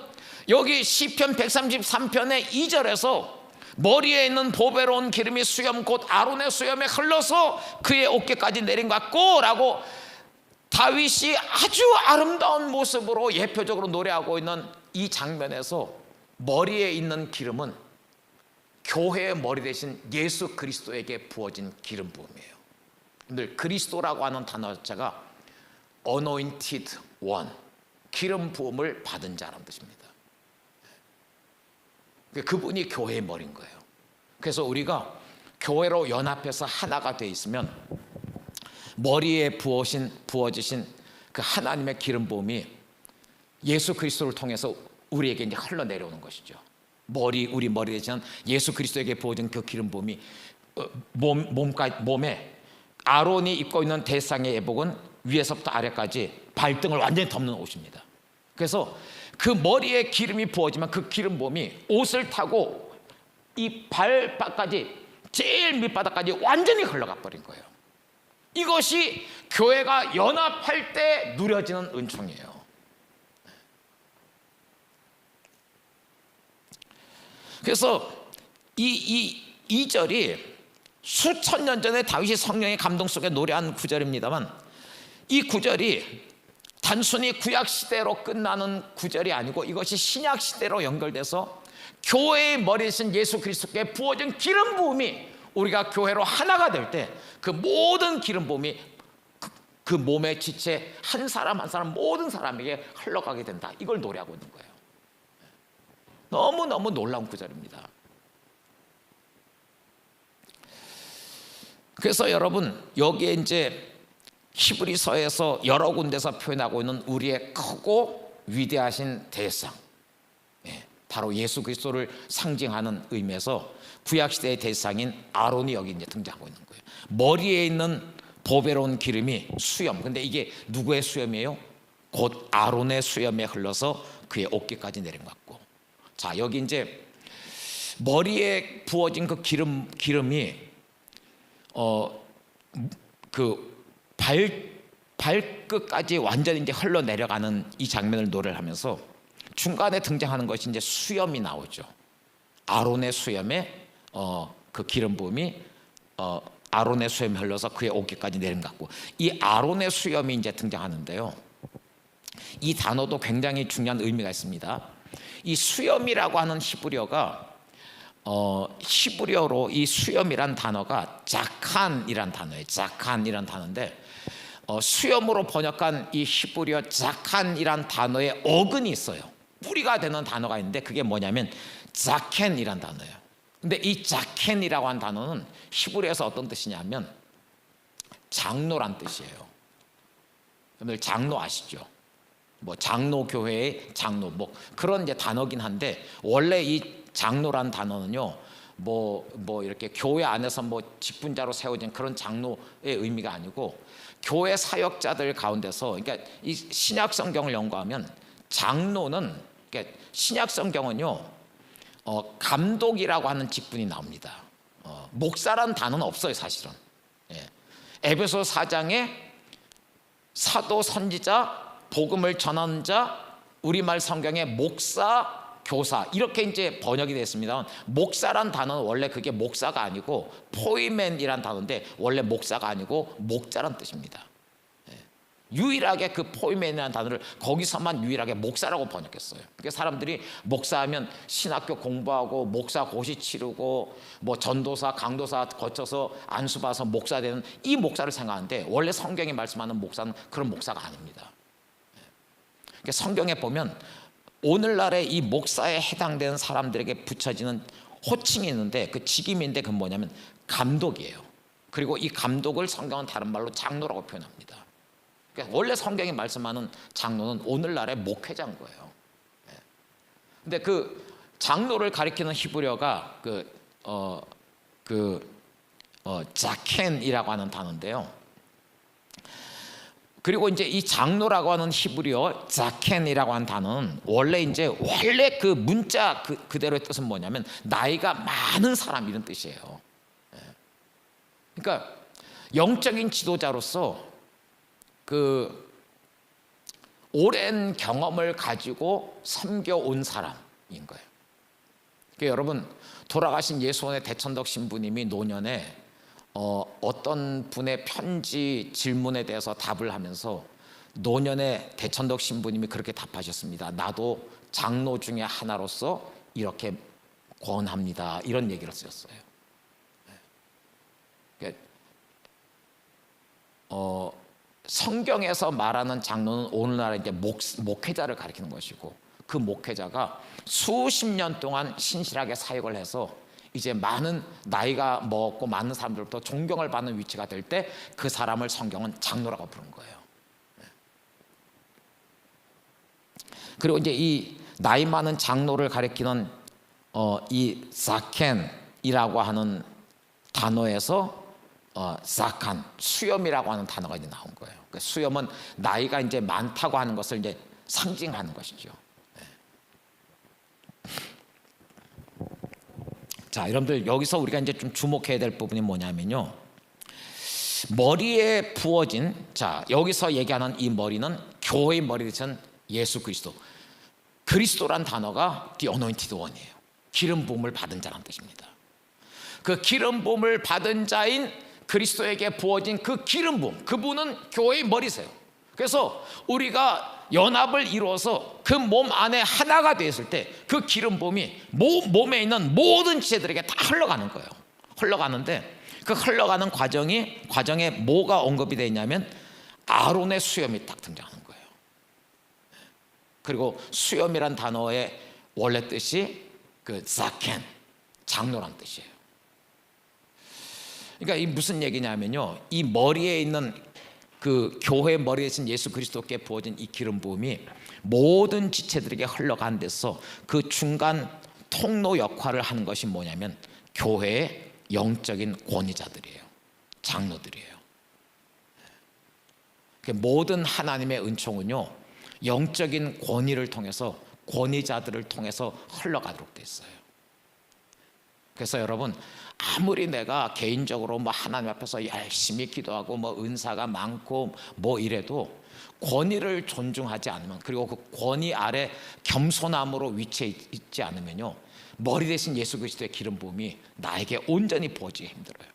여기 시편 133편의 2절에서 머리에 있는 보배로운 기름이 수염 곧 아론의 수염에 흘러서 그의 어깨까지 내린 것 같고 라고 다윗이 아주 아름다운 모습으로 예표적으로 노래하고 있는 이 장면에서 머리에 있는 기름은 교회의 머리 대신 예수 그리스도에게 부어진 기름 부음이에요. 늘 그리스도라고 하는 단어 자체가 anointed one, 기름 부음을 받은 자라는 뜻입니다. 그분이 교회의 머리인 거예요. 그래서 우리가 교회로 연합해서 하나가 돼 있으면 머리에 부어지신 그 하나님의 기름 부음이 예수 그리스도를 통해서 우리에게 이제 흘러내려오는 것이죠. 우리 머리 대신 예수 그리스도에게 부어진 그 기름 부음이 몸에 아론이 입고 있는 대상의 예복은 위에서부터 아래까지 발등을 완전히 덮는 옷입니다. 그래서 그 머리에 기름이 부어지면 그 기름 부음이 옷을 타고 이 발바까지 제일 밑바닥까지 완전히 흘러가 버린 거예요. 이것이 교회가 연합할 때 누려지는 은총이에요. 그래서 이 절이 수천 년 전에 다윗이 성령의 감동 속에 노래한 구절입니다만, 이 구절이 단순히 구약 시대로 끝나는 구절이 아니고 이것이 신약 시대로 연결돼서 교회의 머리 대신 예수 그리스도께 부어진 기름 부음이 우리가 교회로 하나가 될 때 그 모든 기름 부음이 그 몸의 지체 한 사람 한 사람 모든 사람에게 흘러가게 된다. 이걸 노래하고 있는 거예요. 너무너무 놀라운 구절입니다. 그래서 여러분, 여기에 이제 히브리서에서 여러 군데서 표현하고 있는 우리의 크고 위대하신 대상, 바로 예수 그리스도를 상징하는 의미에서 구약시대의 대상인 아론이 여기 이제 등장하고 있는 거예요. 머리에 있는 보배로운 기름이 수염, 근데 이게 누구의 수염이에요? 곧 아론의 수염에 흘러서 그의 어깨까지 내린 것 같고, 자, 여기 이제 머리에 부어진 그 기름이 그 발끝까지 완전히 이제 흘러내려가는 이 장면을 노래를 하면서 중간에 등장하는 것이 이제 수염이 나오죠. 아론의 수염에 그 기름 부음이 아론의 수염이 흘러서 그의 어깨까지 내린 것 같고, 이 아론의 수염이 이제 등장하는데요. 이 단어도 굉장히 중요한 의미가 있습니다. 이 수염이라고 하는 히브리어가 히브리어로 이 수염이란 단어가 자칸이란 단어예요. 자칸이란 단어인데 수염으로 번역한 이 히브리어 자칸이란 단어에 어근이 있어요. 뿌리가 되는 단어가 있는데 그게 뭐냐면 자켄이란 단어예요. 근데 이 자켄이라고 하는 단어는 히브리어에서 어떤 뜻이냐면 장로란 뜻이에요. 여러분들 장로 아시죠? 뭐 장로교회의 장로 뭐 그런 이제 단어긴 한데 원래 이 장로란 단어는요 뭐 이렇게 교회 안에서 뭐 직분자로 세워진 그런 장로의 의미가 아니고 교회 사역자들 가운데서 그러니까 이 신약 성경을 연구하면 장로는 그러니까 신약 성경은요 감독이라고 하는 직분이 나옵니다. 목사라는 단어는 없어요 사실은. 예. 에베소 4장에 사도 선지자 복음을 전하는 자 우리말 성경에 목사 교사 이렇게 이제 번역이 됐습니다. 목사란 단어는 원래 그게 목사가 아니고 포이맨이란 단어인데 원래 목사가 아니고 목자란 뜻입니다. 유일하게 그 포이맨이라는 단어를 거기서만 유일하게 목사라고 번역했어요. 그러니까 사람들이 목사하면 신학교 공부하고 목사 고시 치르고 뭐 전도사 강도사 거쳐서 안수 받아서 목사 되는 이 목사를 생각하는데 원래 성경이 말씀하는 목사는 그런 목사가 아닙니다. 그러니까 성경에 보면 오늘날의 이 목사에 해당되는 사람들에게 붙여지는 호칭이 있는데 그 직임인데 그건 뭐냐면 감독이에요. 그리고 이 감독을 성경은 다른 말로 장로라고 표현합니다. 그러니까 원래 성경이 말씀하는 장로는 오늘날의 목회자인 거예요. 근데 그 장로를 가리키는 히브리어가 자켄이라고 하는 단어인데요. 그리고 이제 이 장로라고 하는 히브리어 자켄이라고 하는 단어는 원래 그 문자 그대로의 뜻은 뭐냐면 나이가 많은 사람 이런 뜻이에요. 그러니까 영적인 지도자로서 그 오랜 경험을 가지고 섬겨온 사람인 거예요. 그러니까 여러분 돌아가신 예수원의 대천덕 신부님이 노년에 어떤 분의 편지 질문에 대해서 답을 하면서 노년에 대천덕 신부님이 그렇게 답하셨습니다. 나도 장로 중에 하나로서 이렇게 권합니다. 이런 얘기를 쓰셨어요. 그러니까 성경에서 말하는 장로는 오늘날 이제 목회자를 가리키는 것이고 그 목회자가 수십 년 동안 신실하게 사역을 해서 이제 많은 나이가 먹고 많은 사람들부터 존경을 받는 위치가 될 때 그 사람을 성경은 장로라고 부른 거예요. 그리고 이제 이 나이 많은 장로를 가리키는 이 자켄이라고 하는 단어에서 자칸 수염이라고 하는 단어가 이제 나온 거예요. 그러니까 수염은 나이가 이제 많다고 하는 것을 이제 상징하는 것이죠. 자, 여러분들 여기서 우리가 이제 좀 주목해야 될 부분이 뭐냐면요. 머리에 부어진 여기서 얘기하는 이 머리는 교회의 머리 대신 예수 그리스도. 그리스도란 단어가 the anointed one이에요. 기름 부음을 받은 자라는 뜻입니다. 그 기름 부음을 받은 자인 그리스도에게 부어진 그 기름 부음, 그분은 교회의 머리세요. 그래서 우리가 연합을 이루어서 그 몸 안에 하나가 되었을 때 그 기름 부음이 몸에 있는 모든 지체들에게 다 흘러가는 거예요. 흘러가는데 그 흘러가는 과정에 뭐가 언급이 되어 있냐면 아론의 수염이 딱 등장하는 거예요. 그리고 수염이란 단어의 원래 뜻이 그 자켄, 장로란 뜻이에요. 그러니까 이 무슨 얘기냐면요, 이 머리에 있는 그 교회 머리에 신 예수 그리스도께 부어진 이 기름 부음이 모든 지체들에게 흘러간 데서 그 중간 통로 역할을 하는 것이 뭐냐면 교회의 영적인 권위자들이에요. 장로들이에요. 모든 하나님의 은총은요 영적인 권위를 통해서 권위자들을 통해서 흘러가도록 돼 있어요. 그래서 여러분 아무리 내가 개인적으로 뭐 하나님 앞에서 열심히 기도하고 뭐 은사가 많고 뭐 이래도 권위를 존중하지 않으면, 그리고 그 권위 아래 겸손함으로 위치해 있지 않으면요 머리 대신 예수 그리스도의 기름 부음이 나에게 온전히 부어지기 힘들어요.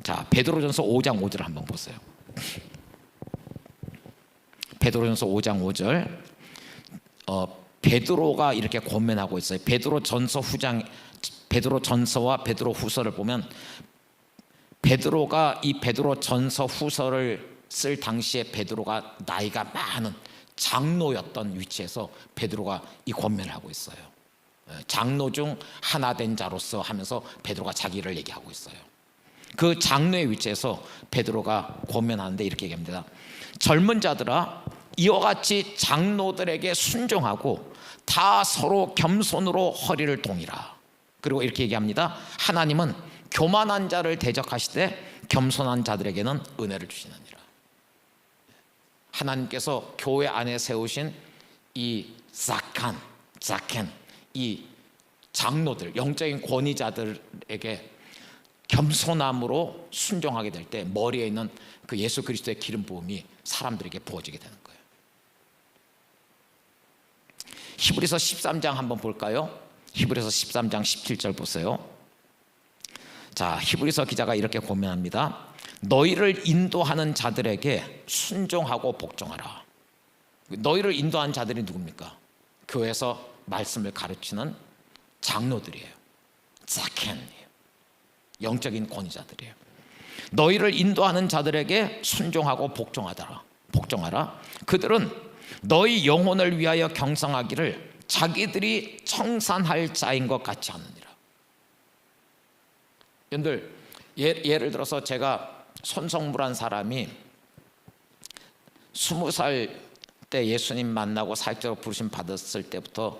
자, 베드로전서 5장 5절 한번 보세요. 베드로전서 5장 5절 베드로가 이렇게 권면하고 있어요. 베드로 전서와 베드로 후서를 보면 베드로가 이 베드로 전서 후서를 쓸 당시에 베드로가 나이가 많은 장로였던 위치에서 베드로가 이 권면을 하고 있어요. 장로 중 하나 된 자로서 하면서 베드로가 자기를 얘기하고 있어요. 그 장로의 위치에서 베드로가 권면하는데 이렇게 얘기합니다. 젊은 자들아, 이와 같이 장로들에게 순종하고 다 서로 겸손으로 허리를 동이라. 그리고 이렇게 얘기합니다. 하나님은 교만한 자를 대적하시되 겸손한 자들에게는 은혜를 주시느니라. 하나님께서 교회 안에 세우신 이 자켄, 이 장로들, 영적인 권위자들에게 겸손함으로 순종하게 될 때 머리에 있는 그 예수 그리스도의 기름 부음이 사람들에게 부어지게 되는 거예요. 히브리서 13장 한번 볼까요? 히브리서 13장 17절 보세요. 자, 히브리서 기자가 이렇게 고면합니다. 너희를 인도하는 자들에게 순종하고 복종하라. 너희를 인도하는 자들이 누굽니까? 교회에서 말씀을 가르치는 장로들이에요. 자켄이에요. 영적인 권위자들이에요. 너희를 인도하는 자들에게 순종하고 복종하라. 그들은 너희 영혼을 위하여 경성하기를 자기들이 청산할 자인 것 같이 하느니라. 여러분들, 예를 들어서 제가 손성무란 사람이 20살 때 예수님 만나고 사역자로 부르심 받았을 때부터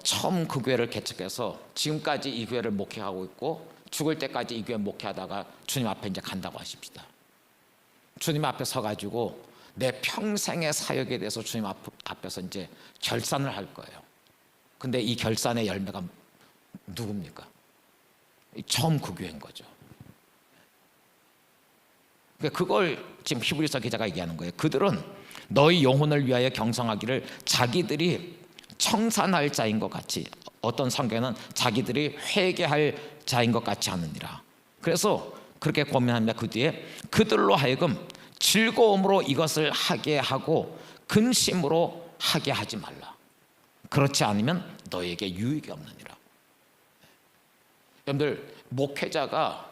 처음 그 교회를 개척해서 지금까지 이 교회를 목회하고 있고 죽을 때까지 이 교회 목회하다가 주님 앞에 이제 간다고 하십시다. 주님 앞에 서가지고 내 평생의 사역에 대해서 주님 앞에서 이제 결산을 할 거예요. 근데 이 결산의 열매가 누굽니까? 처음 그 교회인 거죠. 그걸 지금 히브리서 기자가 얘기하는 거예요. 그들은 너희 영혼을 위하여 경성하기를 자기들이 청산할 자인 것 같이, 어떤 성경에는 자기들이 회개할 자인 것 같이 하느니라. 그래서 그렇게 고민합니다. 그 뒤에 그들로 하여금 즐거움으로 이것을 하게 하고 근심으로 하게 하지 말라. 그렇지 않으면 너에게 유익이 없느니라. 여러분들, 목회자가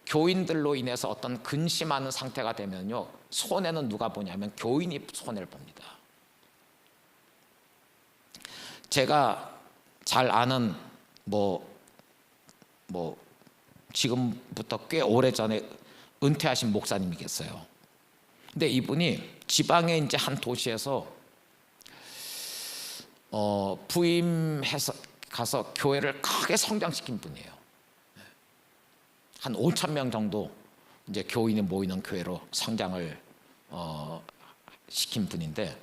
교인들로 인해서 어떤 근심하는 상태가 되면요, 손해는 누가 보냐면 교인이 손해를 봅니다. 제가 잘 아는 지금부터 꽤 오래전에 은퇴하신 목사님이 계세요. 근데 이분이 지방의 이제 한 도시에서 부임해서 가서 교회를 크게 성장시킨 분이에요. 한 5,000명 정도 이제 교인이 모이는 교회로 성장을 시킨 분인데,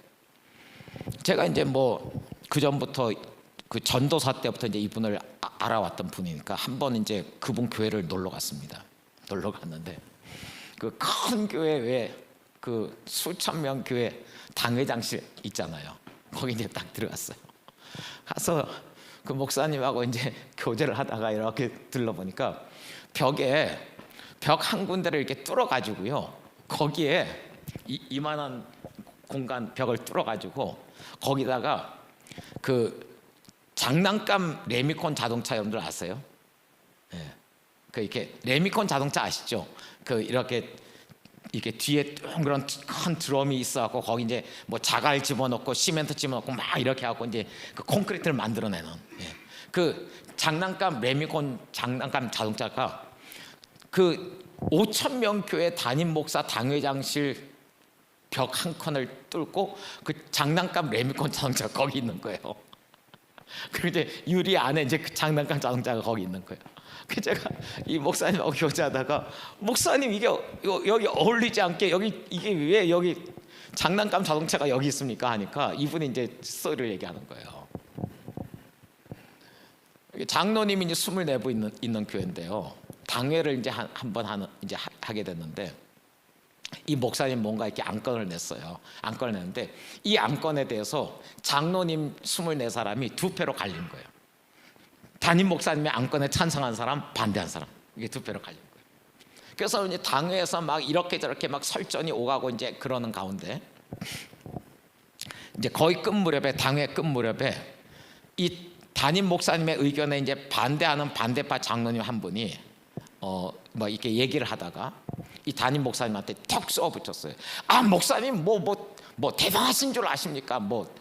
제가 이제 그 전부터 그 전도사 때부터 이제 이분을 알아왔던 분이니까 한번 이제 그분 교회를 놀러 갔습니다. 놀러 갔는데 그 큰 교회 왜 그 수천 명 교회 당회장실 있잖아요. 거기 이제 딱 들어갔어요. 가서 그 목사님하고 이제 교제를 하다가 이렇게 둘러보니까 벽에 벽 한 군데를 이렇게 뚫어가지고요, 거기에 이만한 공간 벽을 뚫어가지고 거기다가 그 장난감 레미콘 자동차, 여러분들 아세요? 예. 그 이렇게 레미콘 자동차 아시죠? 그 이렇게 뒤에 그런 큰 드럼이 있어갖고 거기 이제 자갈 집어넣고 시멘트 집어넣고 막 이렇게 하고 이제 그 콘크리트를 만들어내는, 그 장난감 레미콘 장난감 자동차가 그 5,000명 교회 담임 목사 당회장실 벽 한 칸을 뚫고 그 장난감 레미콘 자동차가 거기 있는 거예요. 그리고 이제 유리 안에 이제 그 장난감 자동차가 거기 있는 거예요. 그 제가 이 목사님하고 교제하다가, 목사님 이게 여기 어울리지 않게 이게 왜 여기 장난감 자동차가 여기 있습니까? 하니까 이분이 이제 스토리를 얘기하는 거예요. 장로님이 이제 24분 있는 교회인데요, 당회를 이제 한번 이제 하게 됐는데, 이 목사님 뭔가 이렇게 안건을 냈어요. 안건을 냈는데 이 안건에 대해서 장로님 24사람이 두 패로 갈린 거예요. 담임 목사님의 안건에 찬성한 사람, 반대한 사람, 이게 두 패로 갈린 거예요. 그래서 이제 당회에서 막 이렇게 저렇게 막 설전이 오가고 이제 그러는 가운데, 이제 거의 끝무렵에, 당회 끝무렵에 이 담임 목사님의 의견에 이제 반대하는 반대파 장로님 한 분이 뭐 이렇게 얘기를 하다가 이 담임 목사님한테 턱 쏘아붙였어요. 아, 목사님 뭐 대단하신 줄 아십니까? 뭐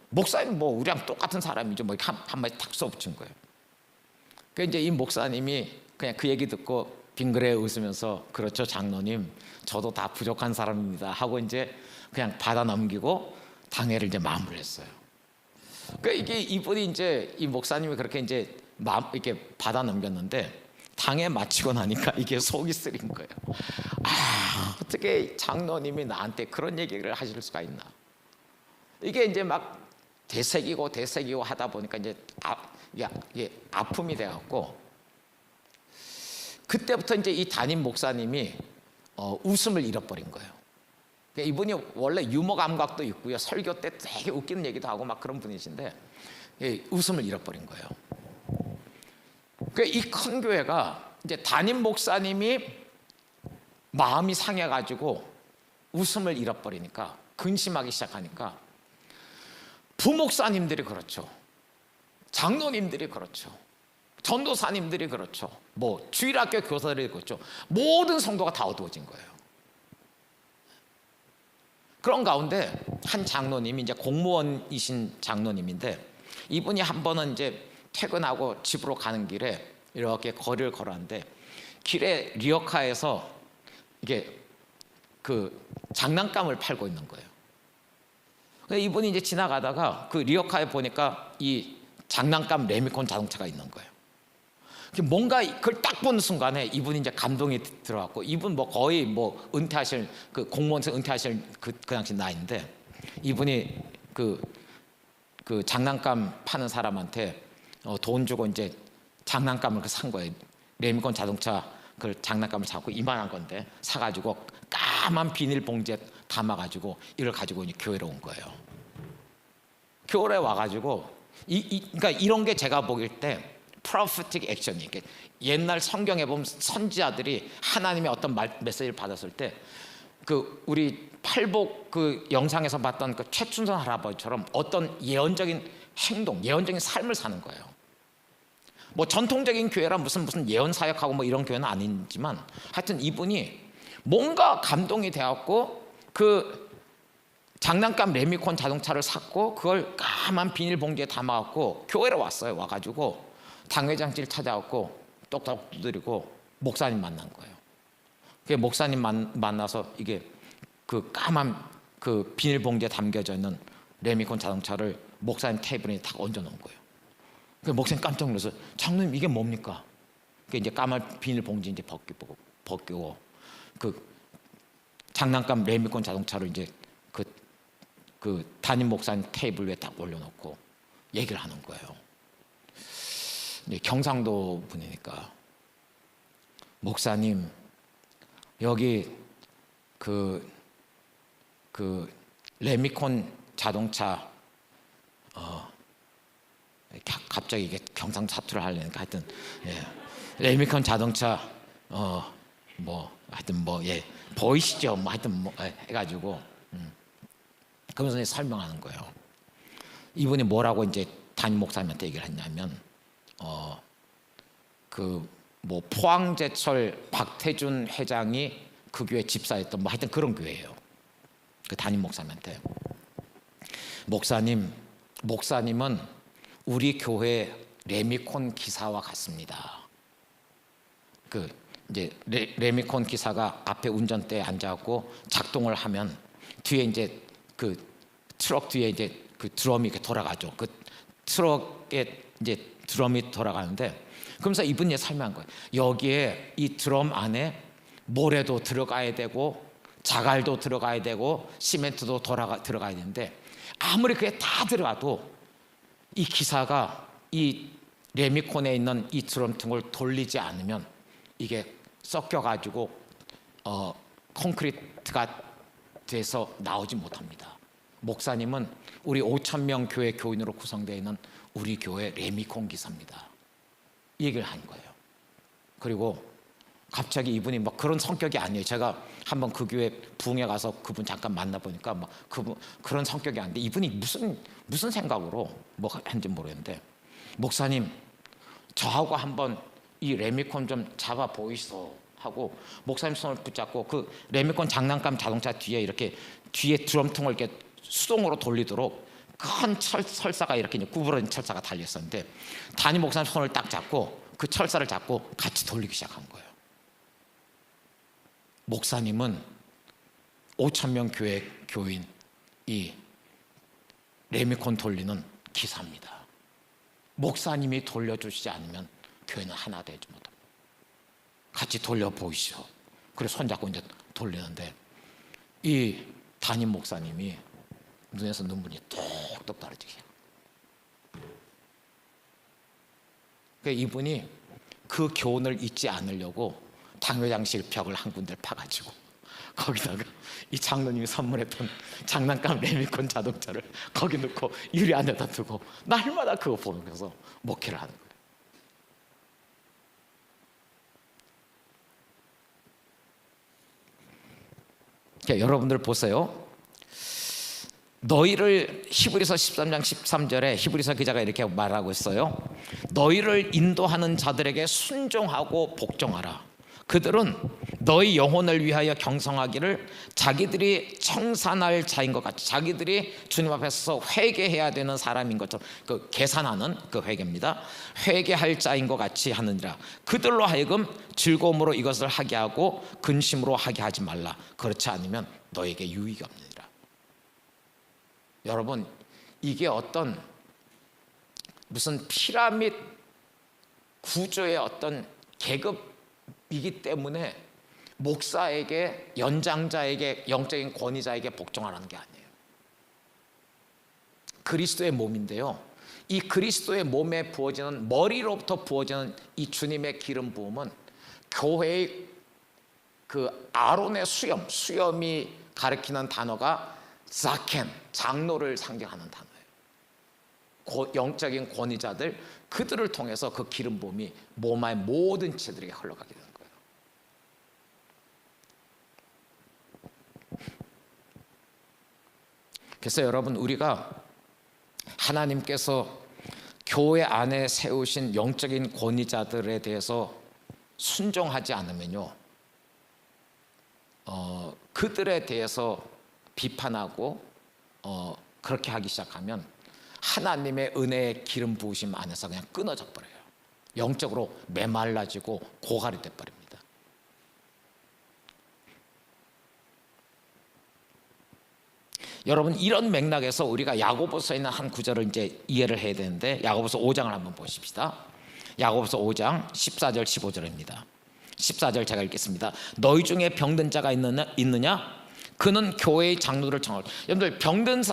목사님 뭐 우리랑 똑같은 사람이죠. 뭐 한마디 탁 쏘아붙인 거예요. 그 이제 이 목사님이 그냥 그 얘기 듣고 빙그레 웃으면서 그렇죠 장로님, 저도 다 부족한 사람입니다 하고 이제 그냥 받아 넘기고 당회를 이제 마무리했어요. 그 이게 이분이 이제 이 목사님이 그렇게 이제 이렇게 받아 넘겼는데 당회 마치고 나니까 이게 속이 쓰린 거예요. 아, 어떻게 장로님이 나한테 그런 얘기를 하실 수가 있나? 이게 이제 막 되새기고 하다 보니까 이제 이게 아픔이 돼갖고 그때부터 이제 이 담임 목사님이 웃음을 잃어버린 거예요. 이분이 원래 유머 감각도 있고요, 설교 때 되게 웃기는 얘기도 하고 막 그런 분이신데 웃음을 잃어버린 거예요. 이 큰 교회가 이제 담임 목사님이 마음이 상해가지고 웃음을 잃어버리니까 근심하기 시작하니까 부목사님들이 그렇죠, 장로님들이 그렇죠, 전도사님들이 그렇죠, 뭐 주일학교 교사들이 그렇죠, 모든 성도가 다 어두워진 거예요. 그런 가운데 한 장로님이 이제 공무원이신 장로님인데 이분이 한 번은 이제 퇴근하고 집으로 가는 길에 이렇게 거리를 걸었는데 길에 리어카에서 이게 그 장난감을 팔고 있는 거예요. 이분이 이제 지나가다가 그 리어카에 보니까 이 장난감 레미콘 자동차가 있는 거예요. 뭔가 그걸 딱 보는 순간에 이분이 이제 감동이 들어갔고, 이분 뭐 거의 뭐 은퇴하실 그 공무원에서 은퇴하실 그 당시 나이인데 이분이 그 장난감 파는 사람한테 돈 주고 이제 장난감을 산 거예요. 레미콘 자동차 그 장난감을 사고 이만한 건데 사가지고 까만 비닐봉지에 담아가지고 이걸 가지고 이제 교회로 온 거예요. 교회에 와가지고 그러니까 이런 게 제가 보길 때 프로페틱 액션이, 옛날 성경에 보면 선지자들이 하나님의 어떤 메시지를 받았을 때 그 우리 팔복 그 영상에서 봤던 그 최춘선 할아버지처럼 어떤 예언적인 행동, 예언적인 삶을 사는 거예요. 뭐 전통적인 교회라 무슨 예언 사역하고 뭐 이런 교회는 아니지만 하여튼 이분이 뭔가 감동이 되었고 그 장난감 레미콘 자동차를 샀고 그걸 까만 비닐봉지에 담아갖고 교회로 왔어요. 와가지고 당회장실 찾아왔고 똑똑 두드리고 목사님 만난 거예요. 그 목사님 만나서 이게 그 까만 그 비닐봉지에 담겨져 있는 레미콘 자동차를 목사님 테이블에 딱 얹어놓은 거예요. 그 목사님 깜짝 놀라서 장로님 이게 뭡니까? 그 이제 까만 비닐봉지 이제 벗기고 그 장난감 레미콘 자동차를 이제 그 담임 목사님 테이블 위에 딱 올려놓고 얘기를 하는 거예요. 경상도 분이니까 목사님 여기 그 레미콘 자동차 갑자기 이게 경상도 사투를 하려니까 하여튼 레미콘 자동차 뭐 하여튼 뭐 보이시죠? 뭐 하여튼 뭐 해가지고 그러면서 설명하는 거예요. 이분이 뭐라고 이제 담임 목사님한테 얘기를 했냐면 그 뭐 포항제철 박태준 회장이 그 교회 집사였던 뭐 하여튼 그런 교회예요. 그 담임 목사님한테 목사님은 우리 교회 레미콘 기사와 같습니다. 그 이제 레미콘 기사가 앞에 운전대에 앉아갖고 작동을 하면 뒤에 이제 그 트럭 뒤에 이제 그 드럼이 이렇게 돌아가죠. 그 트럭에 이제 드럼이 돌아가는데 그러면서 이분이 설명한 거예요. 여기에 이 드럼 안에 모래도 들어가야 되고 자갈도 들어가야 되고 시멘트도 들어가야 되는데 아무리 그게 다 들어가도 이 기사가 이 레미콘에 있는 이 드럼통을 돌리지 않으면 이게 섞여가지고 콘크리트가 돼서 나오지 못합니다. 목사님은 우리 5,000명 교회 교인으로 구성되어 있는 우리 교회 레미콘 기사입니다. 이 얘기를 한 거예요. 그리고 갑자기 이분이 막 그런 성격이 아니에요. 제가 한번 그 교회 부흥회 가서 그분 잠깐 만나보니까 막 그런 성격이 아닌데 이분이 무슨 생각으로 뭐 했는지 모르겠는데 목사님 저하고 한번 이 레미콘 좀 잡아 보이소 하고 목사님 손을 붙잡고 그 레미콘 장난감 자동차 뒤에 이렇게 뒤에 드럼통을 이렇게 수동으로 돌리도록 큰 철사가 이렇게 구부러진 철사가 달려 있었는데 담임 목사님 손을 딱 잡고 그 철사를 잡고 같이 돌리기 시작한 거예요. 목사님은 5,000명 교회 교인 이 레미콘 돌리는 기사입니다. 목사님이 돌려주시지 않으면 교회는 하나 되지 못합니다. 같이 돌려보이시오. 그래서 손잡고 이제 돌리는데 이 담임 목사님이 눈에서 눈물이 뚝뚝 떨어지게. 그러니까 이분이 그 교훈을 잊지 않으려고 당회장실 벽을 한 군데 파가지고 거기다가 이 장로님이 선물했던 장난감 레미콘 자동차를 거기 넣고 유리 안에다 두고 날마다 그거 보면서 목회를 하는 거예요. 그러니까 여러분들 보세요. 너희를 히브리서 13장 13절에 히브리서 기자가 이렇게 말하고 있어요. 너희를 인도하는 자들에게 순종하고 복종하라. 그들은 너희 영혼을 위하여 경성하기를 자기들이 청산할 자인 것 같이, 자기들이 주님 앞에서 회개해야 되는 사람인 것처럼, 그 계산하는 그 회개입니다. 회개할 자인 것 같이 하느니라. 그들로 하여금 즐거움으로 이것을 하게 하고 근심으로 하게 하지 말라. 그렇지 않으면 너에게 유익이 없느니라. 여러분, 이게 어떤 무슨 피라밋 구조의 어떤 계급이기 때문에 목사에게, 연장자에게, 영적인 권위자에게 복종하라는 게 아니에요. 그리스도의 몸인데요, 이 그리스도의 몸에 부어지는, 머리로부터 부어지는 이 주님의 기름 부음은 교회의 그 아론의 수염이 가리키는 단어가 자켄, 장로를 상징하는 단어예요. 영적인 권위자들, 그들을 통해서 그 기름 부음이 몸 안의 모든 지체들에게 흘러가게 되는 거예요. 그래서 여러분, 우리가 하나님께서 교회 안에 세우신 영적인 권위자들에 대해서 순종하지 않으면요, 그들에 대해서 비판하고 그렇게 하기 시작하면 하나님의 은혜의 기름 부으심 안에서 그냥 끊어져 버려요. 영적으로 메말라지고 고갈이 돼 버립니다. 여러분, 이런 맥락에서 우리가 야고보서에 있는 한 구절을 이제 이해를 해야 되는데, 야고보서 5장을 한번 보십시다. 야고보서 5장 14절 15절입니다. 14절 제가 읽겠습니다. 너희 중에 병든 자가 있느냐? 그는 교회의 장로를 청하라. 여러분들,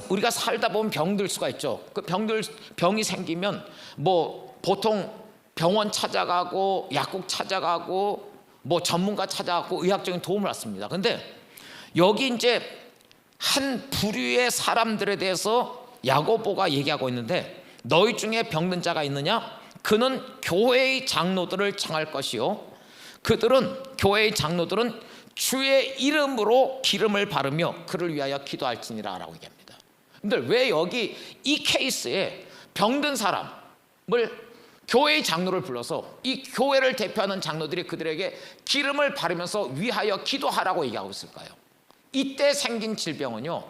우리가 살다 보면 병들 수가 있죠. 그 병이 생기면 뭐 보통 병원 찾아가고 약국 찾아가고 뭐 전문가 찾아가고 의학적인 도움을 받습니다. 근데 여기 이제 한 부류의 사람들에 대해서 야고보가 얘기하고 있는데, 너희 중에 병든 자가 있느냐? 그는 교회의 장로들을 청할 것이요, 교회의 장로들은 주의 이름으로 기름을 바르며 그를 위하여 기도할지니라 라고 얘기합니다. 근데 왜 여기 이 케이스에 병든 사람을 교회의 장로를 불러서 이 교회를 대표하는 장로들이 그들에게 기름을 바르면서 위하여 기도하라고 얘기하고 있을까요? 이때 생긴 질병은요,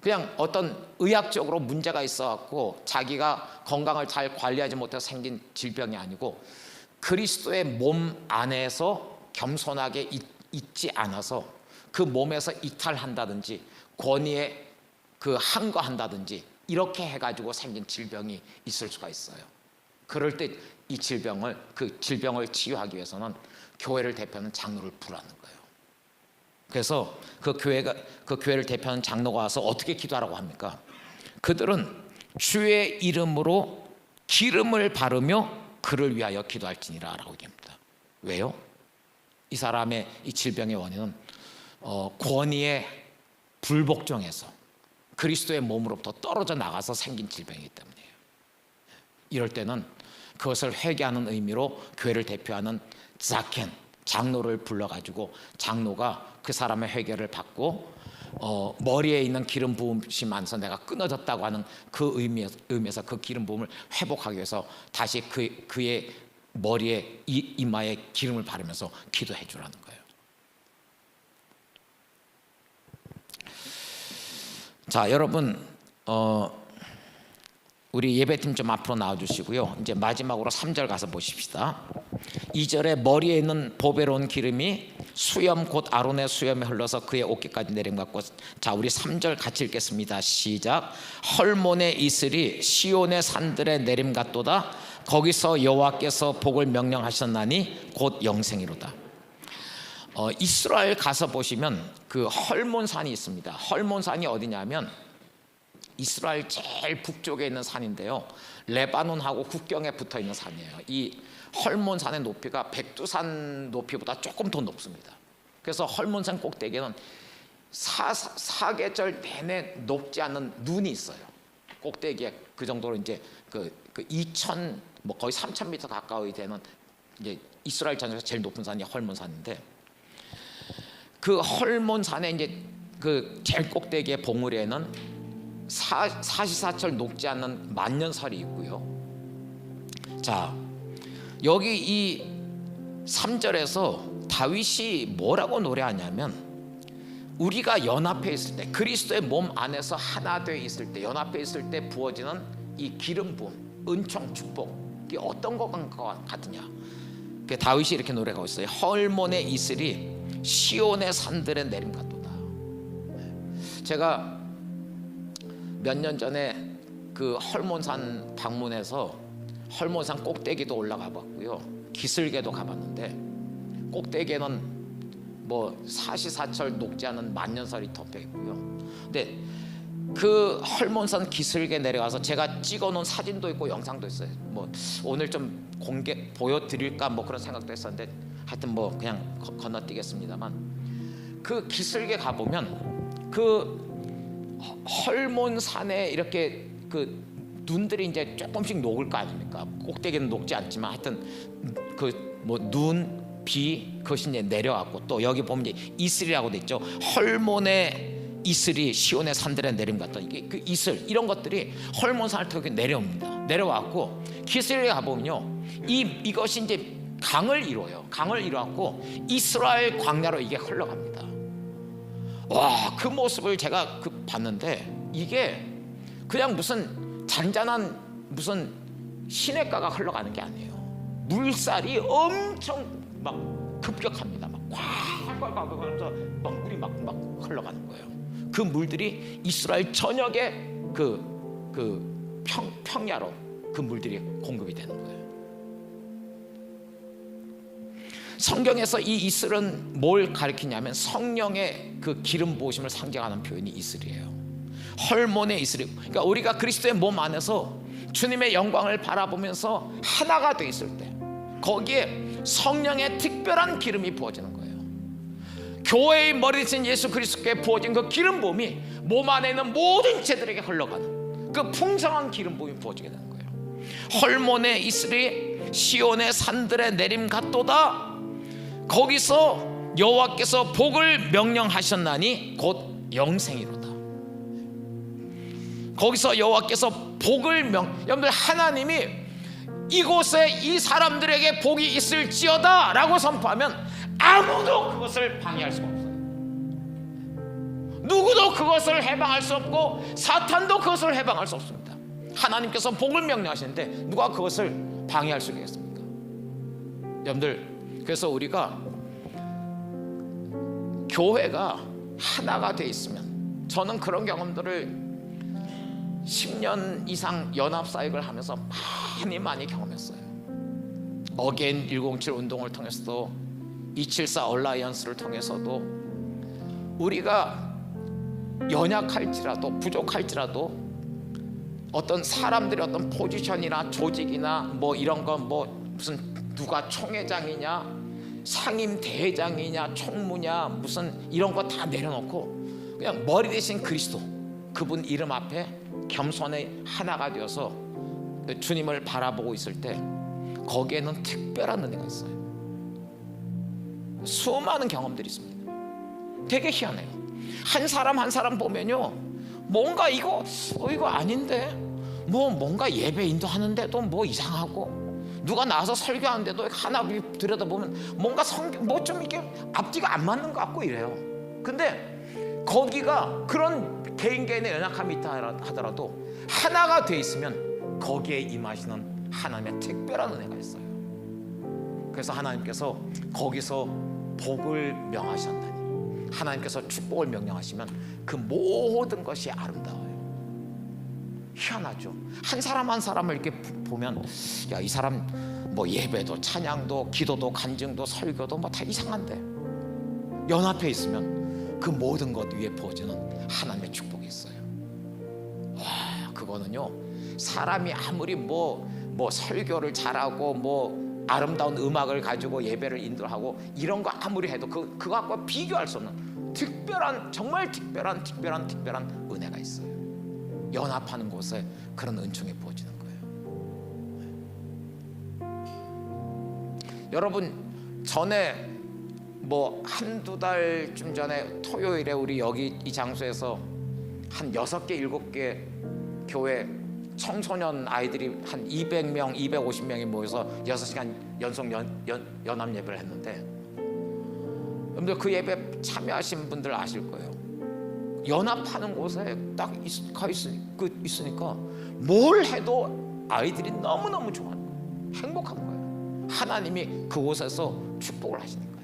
그냥 어떤 의학적으로 문제가 있어갖고 자기가 건강을 잘 관리하지 못해서 생긴 질병이 아니고, 그리스도의 몸 안에서 겸손하게 있지 않아서 그 몸에서 이탈한다든지 권위에 그 항거한다든지 이렇게 해가지고 생긴 질병이 있을 수가 있어요. 그럴 때 이 그 질병을 치유하기 위해서는 교회를 대표하는 장로를 부르는 거예요. 그래서 그 교회를 대표하는 장로가 와서 어떻게 기도하라고 합니까? 그들은 주의 이름으로 기름을 바르며 그를 위하여 기도할지니라 라고 얘기합니다. 왜요? 이 사람의 이 질병의 원인은 권위에 불복종해서 그리스도의 몸으로부터 떨어져 나가서 생긴 질병이기 때문이에요. 이럴 때는 그것을 회개하는 의미로 교회를 대표하는 자켄, 장로를 불러가지고 장로가 그 사람의 회개를 받고 머리에 있는 기름 부음심 안에서 내가 끊어졌다고 하는 그 의미에서 그 기름 부음을 회복하기 위해서 다시 그의 머리에 이마에 기름을 바르면서 기도해 주라는 거예요. 자, 여러분 우리 예배팀 좀 앞으로 나와주시고요. 이제 마지막으로 3절 가서 보십시다. 2절에 머리에 있는 보배로운 기름이 수염 곧 아론의 수염에 흘러서 그의 어깨까지 내림받고. 자, 우리 3절 같이 읽겠습니다. 시작. 헐몬의 이슬이 시온의 산들에 내림갔도다. 거기서 여호와께서 복을 명령하셨나니 곧 영생이로다. 이스라엘 가서 보시면 그 헐몬산이 있습니다. 헐몬산이 어디냐면 이스라엘 제일 북쪽에 있는 산인데요, 레바논하고 국경에 붙어 있는 산이에요. 이 헐몬산의 높이가 백두산 높이보다 조금 더 높습니다. 그래서 헐몬산 꼭대기에는 사계절 내내 높지 않는 눈이 있어요. 꼭대기에 그 정도로 이제 그 2,000 뭐 거의 3,000m 가까이 되는 이제 이스라엘 전역에서 제일 높은 산이 헐몬산인데, 그 헐몬산에 이제 그 제일 꼭대기의 봉우리에는 사시사철 녹지 않는 만년설이 있고요. 자, 여기 이 3절에서 다윗이 뭐라고 노래하냐면, 우리가 연합해 있을 때, 그리스도의 몸 안에서 하나 되어 있을 때, 연합해 있을 때 부어지는 이 기름 부음, 은총, 축복이 어떤 것 같으냐. 다윗이 이렇게 노래하고 있어요. 헐몬의 이슬이 시온의 산들에 내림갔도다. 제가 몇 년 전에 그 헐몬산 방문해서 헐몬산 꼭대기도 올라가 봤고요, 기슭에도 가봤는데, 꼭대기에는 뭐 사시사철 녹지 않은 만년설이 덮여 있고요. 근데 그 헐몬산 기슭에 내려가서 제가 찍어놓은 사진도 있고 영상도 있어요. 뭐 오늘 좀 공개 보여드릴까 뭐 그런 생각도 했었는데, 하여튼 뭐 그냥 건너뛰겠습니다만, 그 기슭에 가보면 그 헐몬산에 이렇게 그 눈들이 이제 조금씩 녹을 거 아닙니까? 꼭대기는 녹지 않지만 하여튼 그 뭐 눈, 비, 그것이 이제 내려왔고, 또 여기 보면 이제 이슬이라고 돼 있죠. 헐몬의 이슬이 시온의 산들에 내림갔다. 이게 그 이슬 이런 것들이 헐몬산을 타고 내려옵니다. 내려왔고 기슭에 가보면요, 이것이 이제 강을 이루어요. 강을 이루었고 이스라엘 광야로 이게 흘러갑니다. 와, 그 모습을 제가 봤는데, 이게 그냥 무슨 잔잔한 무슨 시냇가가 흘러가는 게 아니에요. 물살이 엄청 막 급격합니다. 막 꽉꽉꽉 하면서 막 물이 막 흘러가는 거예요. 그 물들이 이스라엘 전역에 그 평야로 그 물들이 공급이 되는 거예요. 성경에서 이 이슬은 뭘 가리키냐면 성령의 그 기름 부으심을 상징하는 표현이 이슬이에요. 헐몬의 이슬이, 그러니까 우리가 그리스도의 몸 안에서 주님의 영광을 바라보면서 하나가 돼 있을 때, 거기에 성령의 특별한 기름이 부어지는 거예요. 교회의 머리 대신 예수 그리스도께 부어진 그 기름 부음이 몸 안에 있는 모든 죄들에게 흘러가는 그 풍성한 기름 부음이 부어지게 되는 거예요. 헐몬의 이슬이 시온의 산들에 내림갔도다. 거기서 여호와께서 복을 명령하셨나니 곧 영생이로다. 거기서 여호와께서 복을 여러분들, 하나님이 이곳에 이 사람들에게 복이 있을지어다 라고 선포하면 아무도 그것을 방해할 수가 없어요. 누구도 그것을 해방할 수 없고 사탄도 그것을 해방할 수 없습니다. 하나님께서 복을 명령하시는데 누가 그것을 방해할 수 있겠습니까? 여러분들, 그래서 우리가 교회가 하나가 돼 있으면, 저는 그런 경험들을 10년 이상 연합사역을 하면서 많이 경험했어요. 어게인 107 운동을 통해서도, 274 얼라이언스를 통해서도, 우리가 연약할지라도 부족할지라도 어떤 사람들의 어떤 포지션이나 조직이나 뭐 이런 거, 뭐 무슨 누가 총회장이냐 상임 대회장이냐 총무냐 무슨 이런 거 다 내려놓고 그냥 머리 대신 그리스도, 그분 이름 앞에 겸손히 하나가 되어서 주님을 바라보고 있을 때 거기에는 특별한 은혜가 있어요. 수많은 경험들이 있습니다. 되게 희한해요. 한 사람 한 사람 보면요, 뭔가 이거 아닌데, 뭔가 예배 인도하는데도 뭐 이상하고, 누가 나와서 설교하는데도 하나 들여다보면 뭔가 뭐 좀 이렇게 앞뒤가 안 맞는 것 같고 이래요. 근데 거기가 그런 개인의 연약함이 있다 하더라도 하나가 돼 있으면 거기에 임하시는 하나님의 특별한 은혜가 있어요. 그래서 하나님께서 거기서 복을 명하셨다니, 하나님께서 축복을 명령하시면 그 모든 것이 아름다워요. 희한하죠. 한 사람 한 사람을 이렇게 보면 야, 이 사람 뭐 예배도 찬양도 기도도 간증도 설교도 뭐 다 이상한데 연합해 있으면 그 모든 것 위에 부어지는 하나님의 축복이 있어요. 와, 그거는요, 사람이 아무리 뭐 설교를 잘하고 뭐 아름다운 음악을 가지고 예배를 인도하고 이런 거 아무리 해도 그거하고 비교할 수 없는 특별한, 정말 특별한 은혜가 있어요. 연합하는 곳에 그런 은총이 부어지는 거예요. 여러분, 전에 뭐 한두 달쯤 전에 토요일에 우리 여기 이 장소에서 한 6개 7개 교회 청소년 아이들이 한 200명 250명이 모여서 6시간 연속 연합 예배를 했는데, 여러분들 그 예배 참여하신 분들 아실 거예요. 연합하는 곳에 딱 있으니까 뭘 해도 아이들이 너무너무 좋아하는 거예요. 행복한 거예요. 하나님이 그곳에서 축복을 하시는 거예요.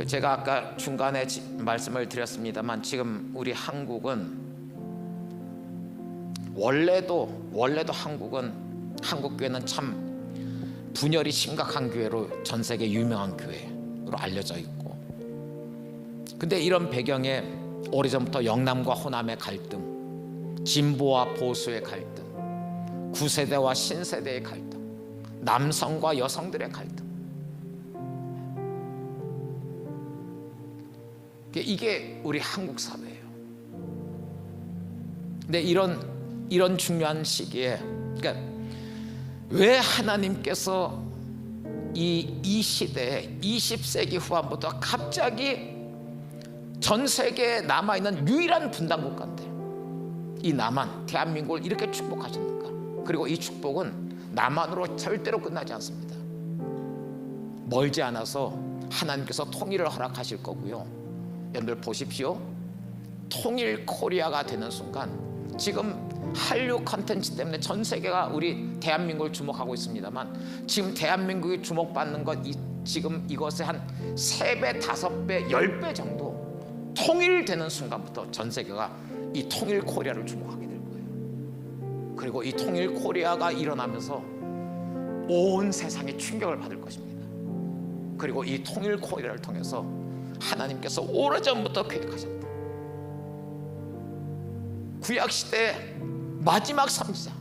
제가 아까 중간에 말씀을 드렸습니다만, 지금 우리 한국은 원래도 한국 교회는 참 분열이 심각한 교회로 전 세계 유명한 교회로 알려져 있고, 근데 이런 배경에 오래전부터 영남과 호남의 갈등, 진보와 보수의 갈등, 구세대와 신세대의 갈등, 남성과 여성들의 갈등, 이게 우리 한국 사회예요. 근데 이런 중요한 시기에, 그러니까 왜 하나님께서 이 시대에 20세기 후반부터 갑자기 전 세계에 남아있는 유일한 분단 국가인데 이 남한, 대한민국을 이렇게 축복하셨는가? 그리고 이 축복은 남한으로 절대로 끝나지 않습니다. 멀지 않아서 하나님께서 통일을 허락하실 거고요. 여러분들 보십시오. 통일 코리아가 되는 순간, 지금 한류 컨텐츠 때문에 전 세계가 우리 대한민국을 주목하고 있습니다만, 지금 대한민국이 주목받는 것, 지금 이것에 한 3배, 5배, 10배 정도 통일되는 순간부터 전 세계가 이 통일 코리아를 주목하게 될 거예요. 그리고 이 통일 코리아가 일어나면서 온 세상이 충격을 받을 것입니다. 그리고 이 통일 코리아를 통해서 하나님께서 오래전부터 계획하셨다. 구약시대 마지막 선지자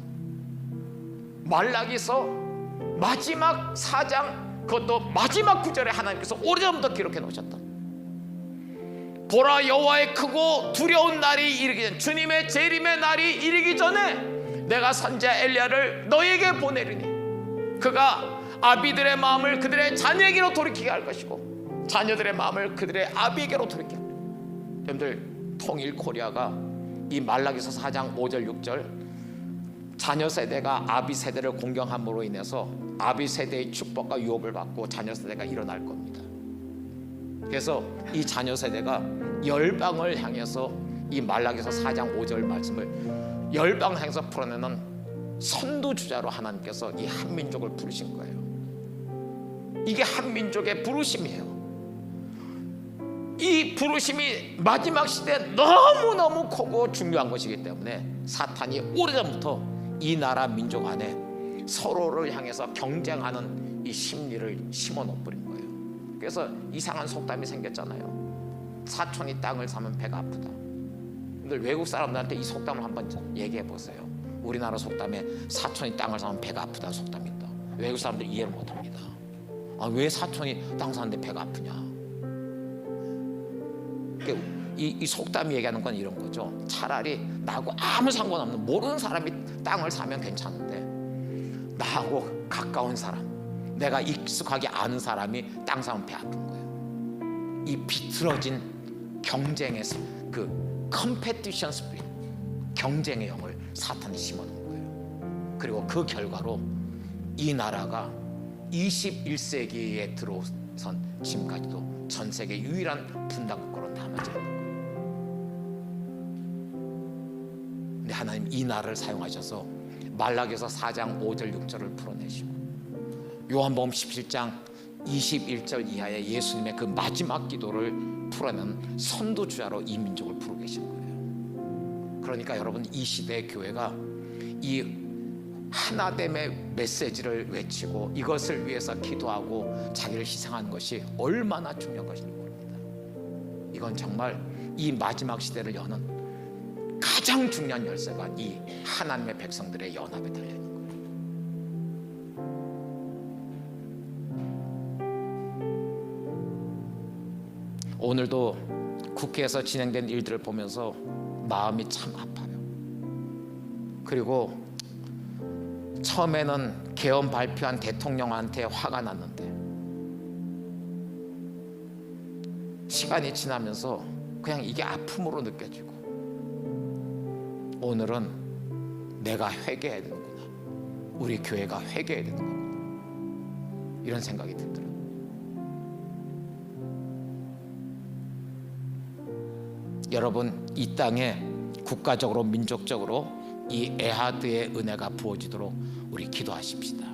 말라기서 마지막 4장, 그것도 마지막 구절에 하나님께서 오래전부터 기록해 놓으셨다. 보라, 여호와의 크고 두려운 날이 이르기 전, 주님의 재림의 날이 이르기 전에 내가 선지자 엘리야를 너에게 보내리니 그가 아비들의 마음을 그들의 자녀에게로 돌이키게 할 것이고 자녀들의 마음을 그들의 아비에게로 돌이키게. 여러분들, 통일 코리아가 이 말라기서 4장 5절 6절, 자녀 세대가 아비 세대를 공경함으로 인해서 아비 세대의 축복과 유업을 받고 자녀 세대가 일어날 겁니다. 그래서 이 자녀 세대가 열방을 향해서 이 말라기서 4장 5절 말씀을 열방을 향해서 풀어내는 선두주자로 하나님께서 이 한민족을 부르신 거예요. 이게 한민족의 부르심이에요. 이 부르심이 마지막 시대에 너무너무 크고 중요한 것이기 때문에 사탄이 오래전부터 이 나라 민족 안에 서로를 향해서 경쟁하는 이 심리를 심어 놓아버린 거예요. 그래서 이상한 속담이 생겼잖아요. 사촌이 땅을 사면 배가 아프다. 근데 외국 사람들한테 이 속담을 한번 얘기해 보세요. 우리나라 속담에 사촌이 땅을 사면 배가 아프다는 속담이 있다. 외국 사람들 이해를 못합니다. 왜 사촌이 땅 사는데 배가 아프냐? 이 속담이 얘기하는 건 이런 거죠. 차라리 나하고 아무 상관없는 모르는 사람이 땅을 사면 괜찮은데, 나하고 가까운 사람, 내가 익숙하게 아는 사람이 땅 사면 배 아픈 거예요. 이 비틀어진 경쟁에서 그 컴페티션 스피릿, 경쟁의 영을 사탄이 심어놓은 거예요. 그리고 그 결과로 이 나라가 21세기에 들어선 지금까지도 전 세계 유일한 분단국가로 남아져 있는 거예요. 근데 하나님 이 나라를 사용하셔서 말라기서 4장 5절 6절을 풀어내시고 요한복음 17장 21절 이하의 예수님의 그 마지막 기도를 풀어낸 선두주자로 이 민족을 부르고 계신 거예요. 그러니까 여러분, 이 시대의 교회가 이 하나됨의 메시지를 외치고 이것을 위해서 기도하고 자기를 희생하는 것이 얼마나 중요한 것인지 모릅니다. 이건 정말 이 마지막 시대를 여는 가장 중요한 열쇠가 이 하나님의 백성들의 연합에 달려있는 거예요. 오늘도 국회에서 진행된 일들을 보면서 마음이 참 아파요. 그리고 처음에는 계엄 발표한 대통령한테 화가 났는데 시간이 지나면서 그냥 이게 아픔으로 느껴지고 오늘은 내가 회개해야 되는구나, 우리 교회가 회개해야 되는구나, 이런 생각이 들더라고요. 여러분, 이 땅에 국가적으로 민족적으로 이 에하드의 은혜가 부어지도록 우리 기도하십시다.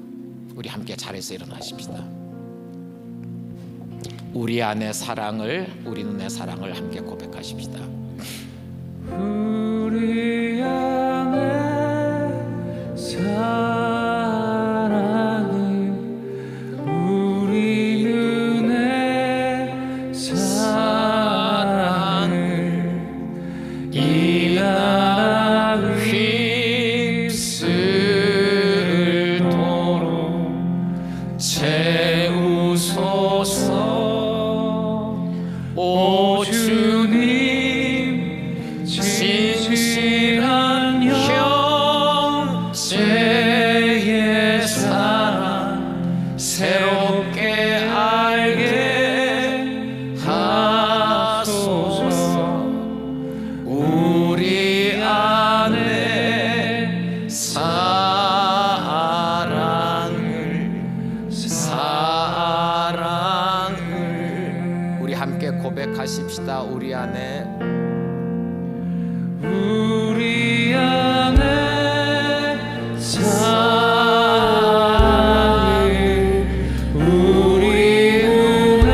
우리 함께 자리에서 일어나십시다. 우리 안의 사랑을, 우리 눈의 사랑을 함께 고백하십시다. 우리 안의 사랑을, 우리 눈의 사랑을 이 나라 휩쓸도록 채우소서. 오 주님, 진실한 형제의 사랑 새롭게 알게 하소서. 우리 안에 사랑을 우리 함께 고백하십시다. 우리 안에 사랑을, 우리 눈의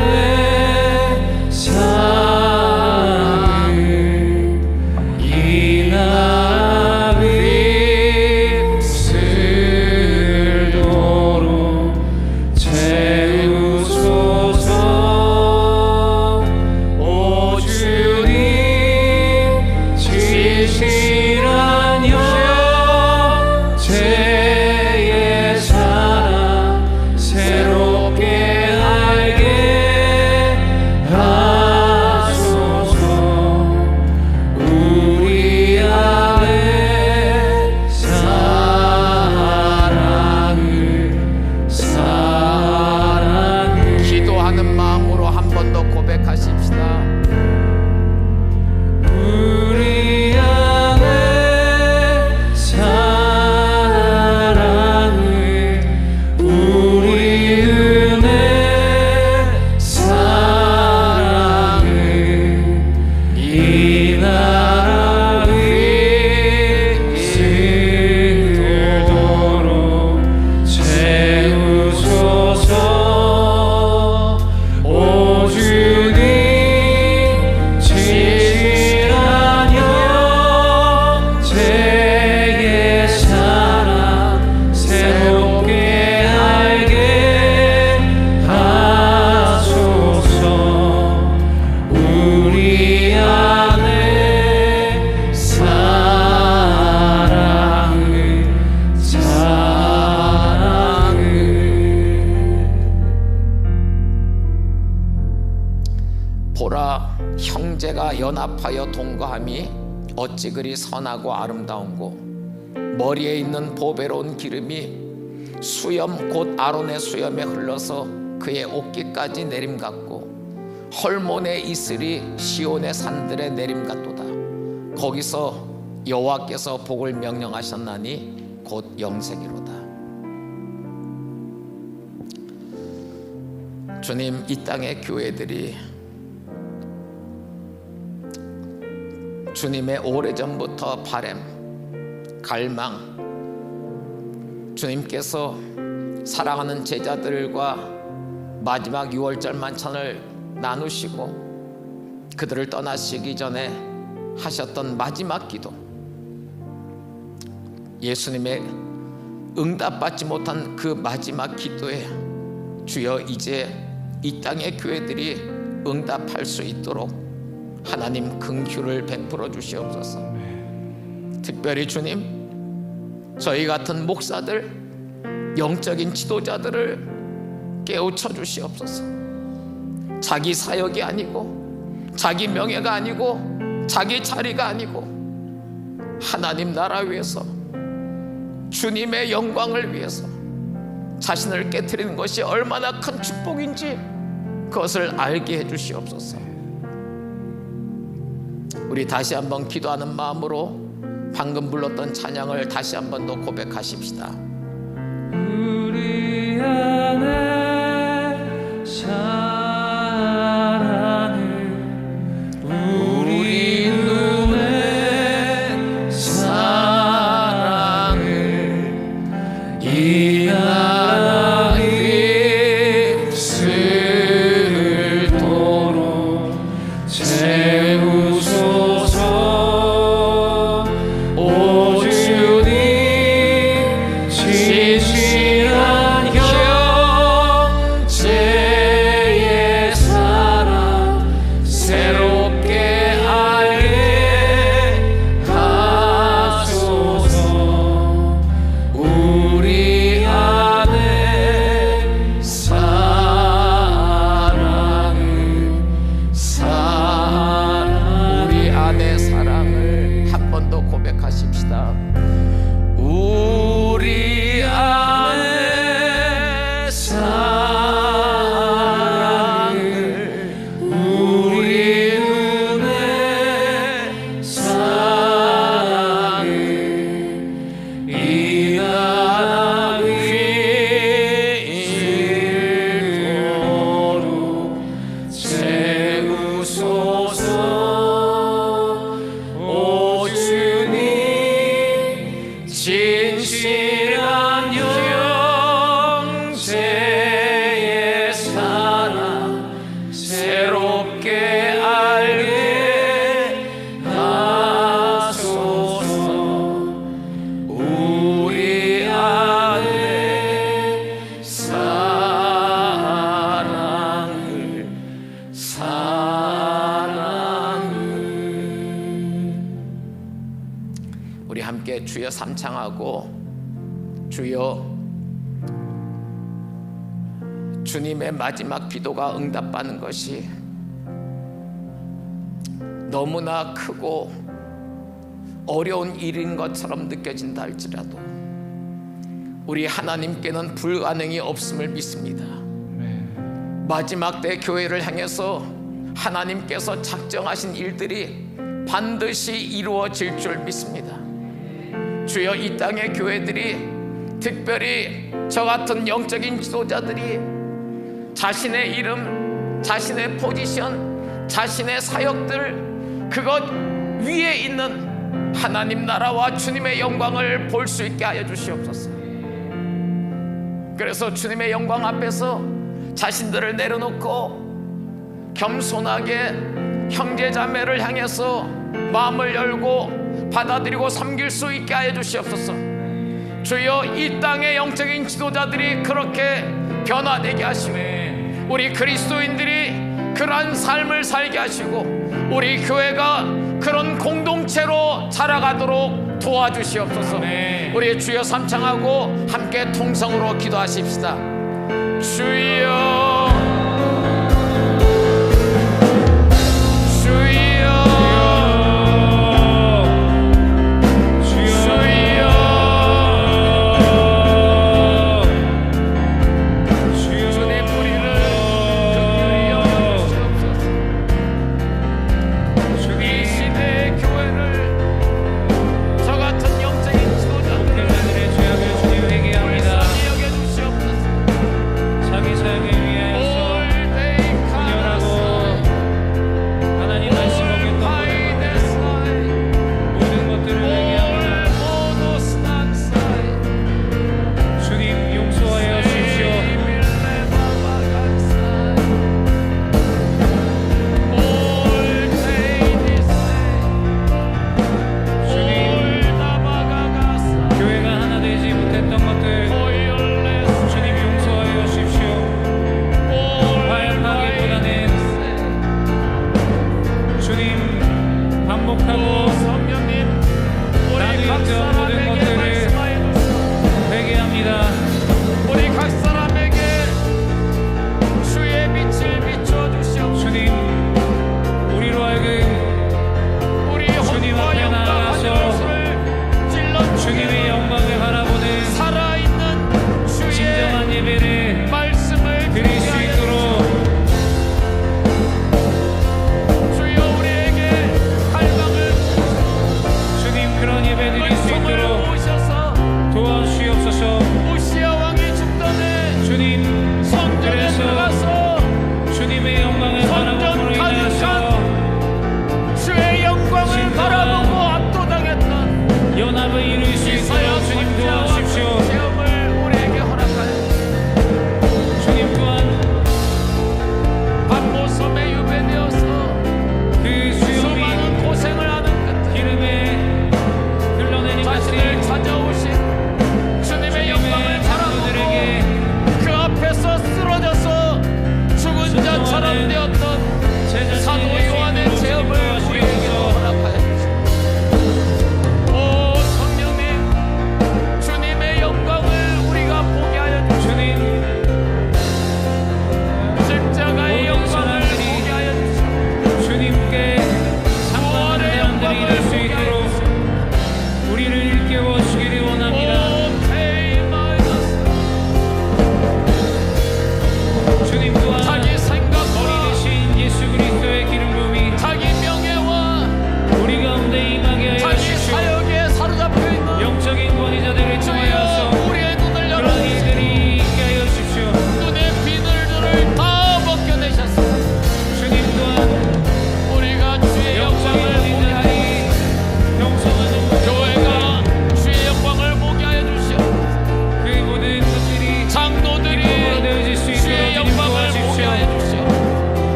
사랑을 이 나라 휩쓸도록 채우소서. 오 주님, 진실한 형제의 사랑 새롭게 알게 하소서. 우리 안에 사랑을 기도하는 마음으로 한 번 더 고백하십시다. 우리 안에 사랑을, 우리 은혜 사랑을 이 나라 휩쓸도록 채우소서. 오 주님, 진실한 형제의 사랑 새롭게 알게 하소서. 우리 안에 사랑을 보라, 형제가 연합하여 동거함이 어찌 그리 선하고 아름다운고, 머리에 있는 보배로운 기름이 수염 곧 아론의 수염에 흘러서 그의 옷깃까지 내림같고, 헐몬에 있으리 시온의 산들의 내림 같도다. 거기서 여호와께서 복을 명령하셨나니 곧 영생이로다. 주님, 이 땅의 교회들이 주님의 오래전부터 바람, 갈망, 주님께서 사랑하는 제자들과 마지막 6월절 만찬을 나누시고 그들을 떠나시기 전에 하셨던 마지막 기도, 예수님의 응답받지 못한 그 마지막 기도에 주여 이제 이 땅의 교회들이 응답할 수 있도록 하나님 긍휼을 베풀어 주시옵소서. 특별히 주님, 저희 같은 목사들, 영적인 지도자들을 깨우쳐 주시옵소서. 자기 사역이 아니고 자기 명예가 아니고 자기 자리가 아니고 하나님 나라 위해서 주님의 영광을 위해서 자신을 깨트리는 것이 얼마나 큰 축복인지 그것을 알게 해주시옵소서. 우리 다시 한번 기도하는 마음으로 방금 불렀던 찬양을 다시 한번 더 고백하십시다. 우리 안에 사랑을, 우리 눈에 사랑을, 이 나라 입술도록 채우소서. 오 주님, 진실한 형제의 사랑 새롭게 알게 하소서. 우리 안에 우리 안에 사랑을 한 번 더 고백하십시다. 우리 안에 사랑을, 우리 눈에 사랑을, 이 나라 일도록 채우소서. 오 주님, 진실한 형제의 사랑 새롭게 알게 하소서. 우리 안에 우리 함께 주여 삼창하고 주여, 주님의 마지막 기도가 응답받는 것이 너무나 크고 어려운 일인 것처럼 느껴진다 할지라도 우리 하나님께는 불가능이 없음을 믿습니다. 마지막 때 교회를 향해서 하나님께서 작정하신 일들이 반드시 이루어질 줄 믿습니다. 주여, 이 땅의 교회들이, 특별히 저 같은 영적인 지도자들이 자신의 이름, 자신의 포지션, 자신의 사역들, 그것 위에 있는 하나님 나라와 주님의 영광을 볼 수 있게 하여 주시옵소서. 그래서 주님의 영광 앞에서 자신들을 내려놓고 겸손하게 형제자매를 향해서 마음을 열고 받아들이고 섬길 수 있게 하여 주시옵소서. 주여, 이 땅의 영적인 지도자들이 그렇게 변화되게 하시고 우리 그리스도인들이 그러한 삶을 살게 하시고 우리 교회가 그런 공동체로 자라가도록 도와주시옵소서. 우리 주여 삼창하고 함께 통성으로 기도하십시다. 주여, 주님, 우리를 긍휼히 여겨주시옵소서.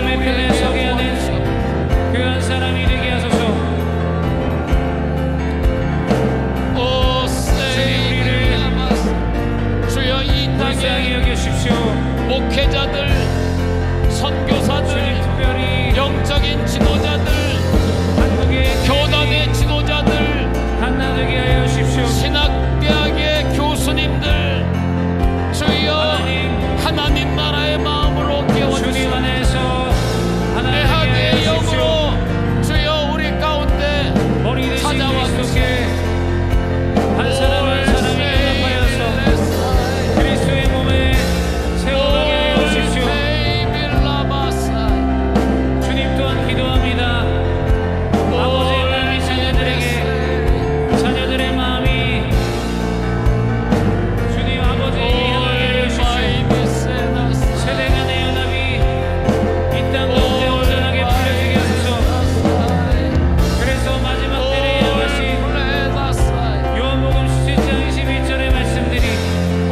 하나님의 편에 서게 하는 그 한 사람이 되게 하소서. 오 세이를 주여 이 불쌍히 땅에 여기십시오. 목회자들, 선교사들, 주님 특별히 영적인 지도자들, 한국의 교단의 지도자들, 하나 되게 하여 주십시오. 신학대학의 교수님들, 주여 하나님 나라의 마음으로 주님 깨워주시옵소서. 안에서 하나 되게 대학의 하여 주십시오. 영으로 주여 우리 가운데 머리 대신 찾아와 그리스도께 한 사람 한 사람이 연합하여서 그리스도의 몸에 세워가게 하여 주십시오. 주님 또한 기도합니다. 아버지의 마음이 자녀들에게, 자녀들의 마음이 주님 아버지에게 향하게 하여 주십시오. 세대 간의 연합이 이 땅 가운데 온전하게 풀려지게 하소서. 그래서 마지막 때에 향하신 요한복음 17장 21절의 말씀들이 온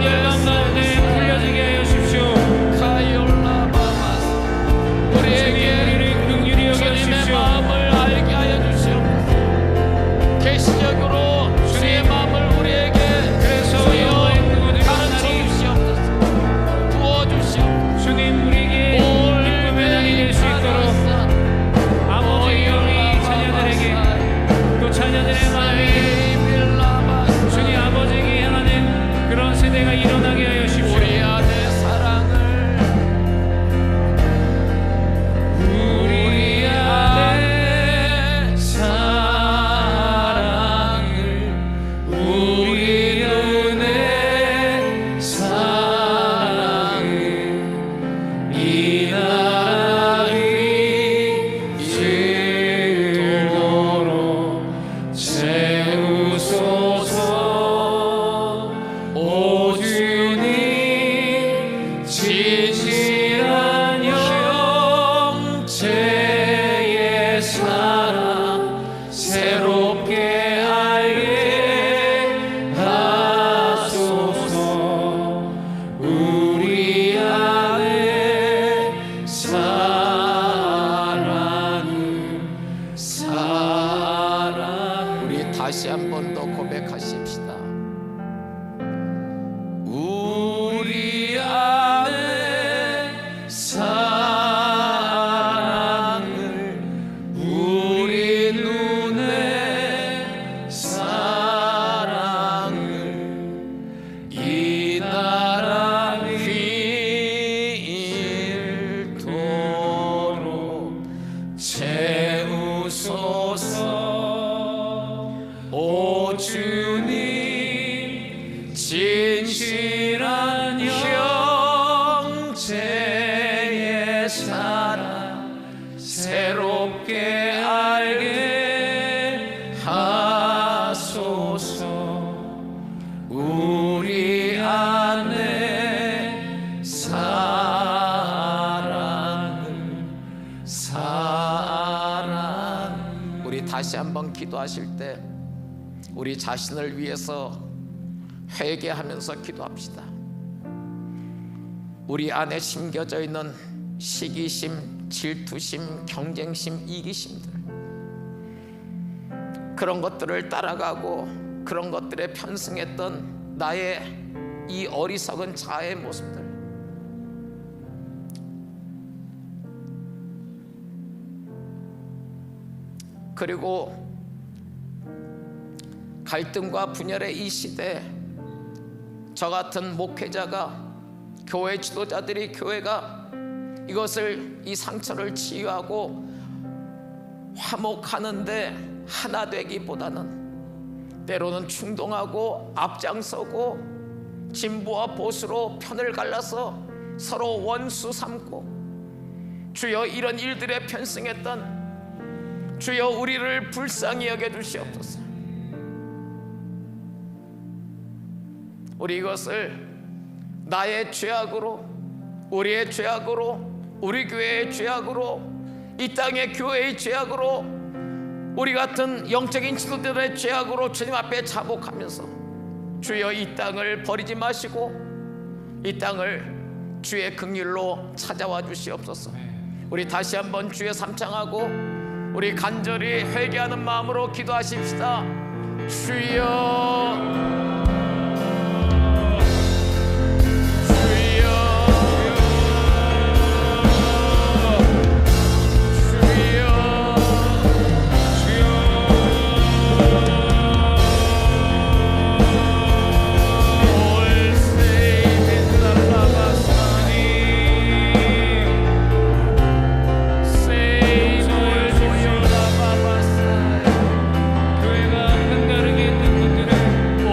열방 가운데 풀려지게 하여 주십시오. 우리에게 우리를 긍휼히 여겨 주님의 주십시오. 마음을 알게 하여 주시옵소서. 계시적으로 주의 마음을 우리에게 그래서 여호와의 그곳을 가르쳐 만나니 주시옵소서. 부어주시옵소서. 주님 우리에게 기쁨의 날이 될 수 있도록 아버지의 영이 자녀들에게, 또 자녀들의 마음이 주님 아버지에게 향하는 그런 세대가 일어나게 하여 주십시오. 우리 안의 사랑을 우리 안에 우리 눈에 사랑을 이 나라 이토록 채우소서. 오 주님 진실한 형제의 사랑 새롭게 알게 하소서. 우리 안에 사랑을 우리 다시 한 번 더 고백하십시다. 우리 안에 사랑을 우리 눈에 사랑을 이 나라 휘일도록 채우소서. 오 주님 진실한 형제의 사랑 새롭게 알게 하소서. 우리 안에 사랑을 우리 다시 한번 기도하실 때 우리 자신을 위해서 회개하면서 기도합시다. 우리 안에 심겨져 있는 시기심, 질투심, 경쟁심, 이기심들, 그런 것들을 따라가고 그런 것들에 편승했던 나의 이 어리석은 자아의 모습들, 그리고 갈등과 분열의 이 시대에 저 같은 목회자가, 교회 지도자들이, 교회가 이것을, 이 상처를 치유하고 화목하는데 하나 되기보다는 때로는 충동하고 앞장서고 진보와 보수로 편을 갈라서 서로 원수 삼고, 주여 이런 일들에 편승했던 주여 우리를 불쌍히 여겨 주시옵소서. 우리 이것을 나의 죄악으로, 우리의 죄악으로, 우리 교회의 죄악으로, 이 땅의 교회의 죄악으로, 우리 같은 영적인 지도자들의 죄악으로 주님 앞에 자복하면서 주여 이 땅을 버리지 마시고 이 땅을 주의 긍휼로 찾아와 주시옵소서. 우리 다시 한번 주의 삼창하고 우리 간절히 회개하는 마음으로 기도하십시다. 주여, 교회가 한가르게 있는 분들은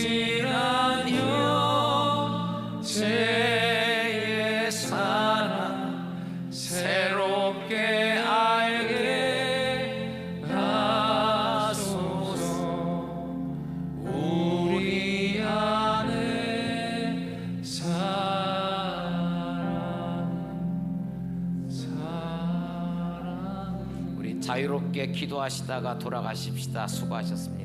주시라뇨 죄의 사랑 새롭게 알게 하소서 우리 안에 사랑 우리 자유롭게 기도하시다가 돌아가십시다. 수고하셨습니다.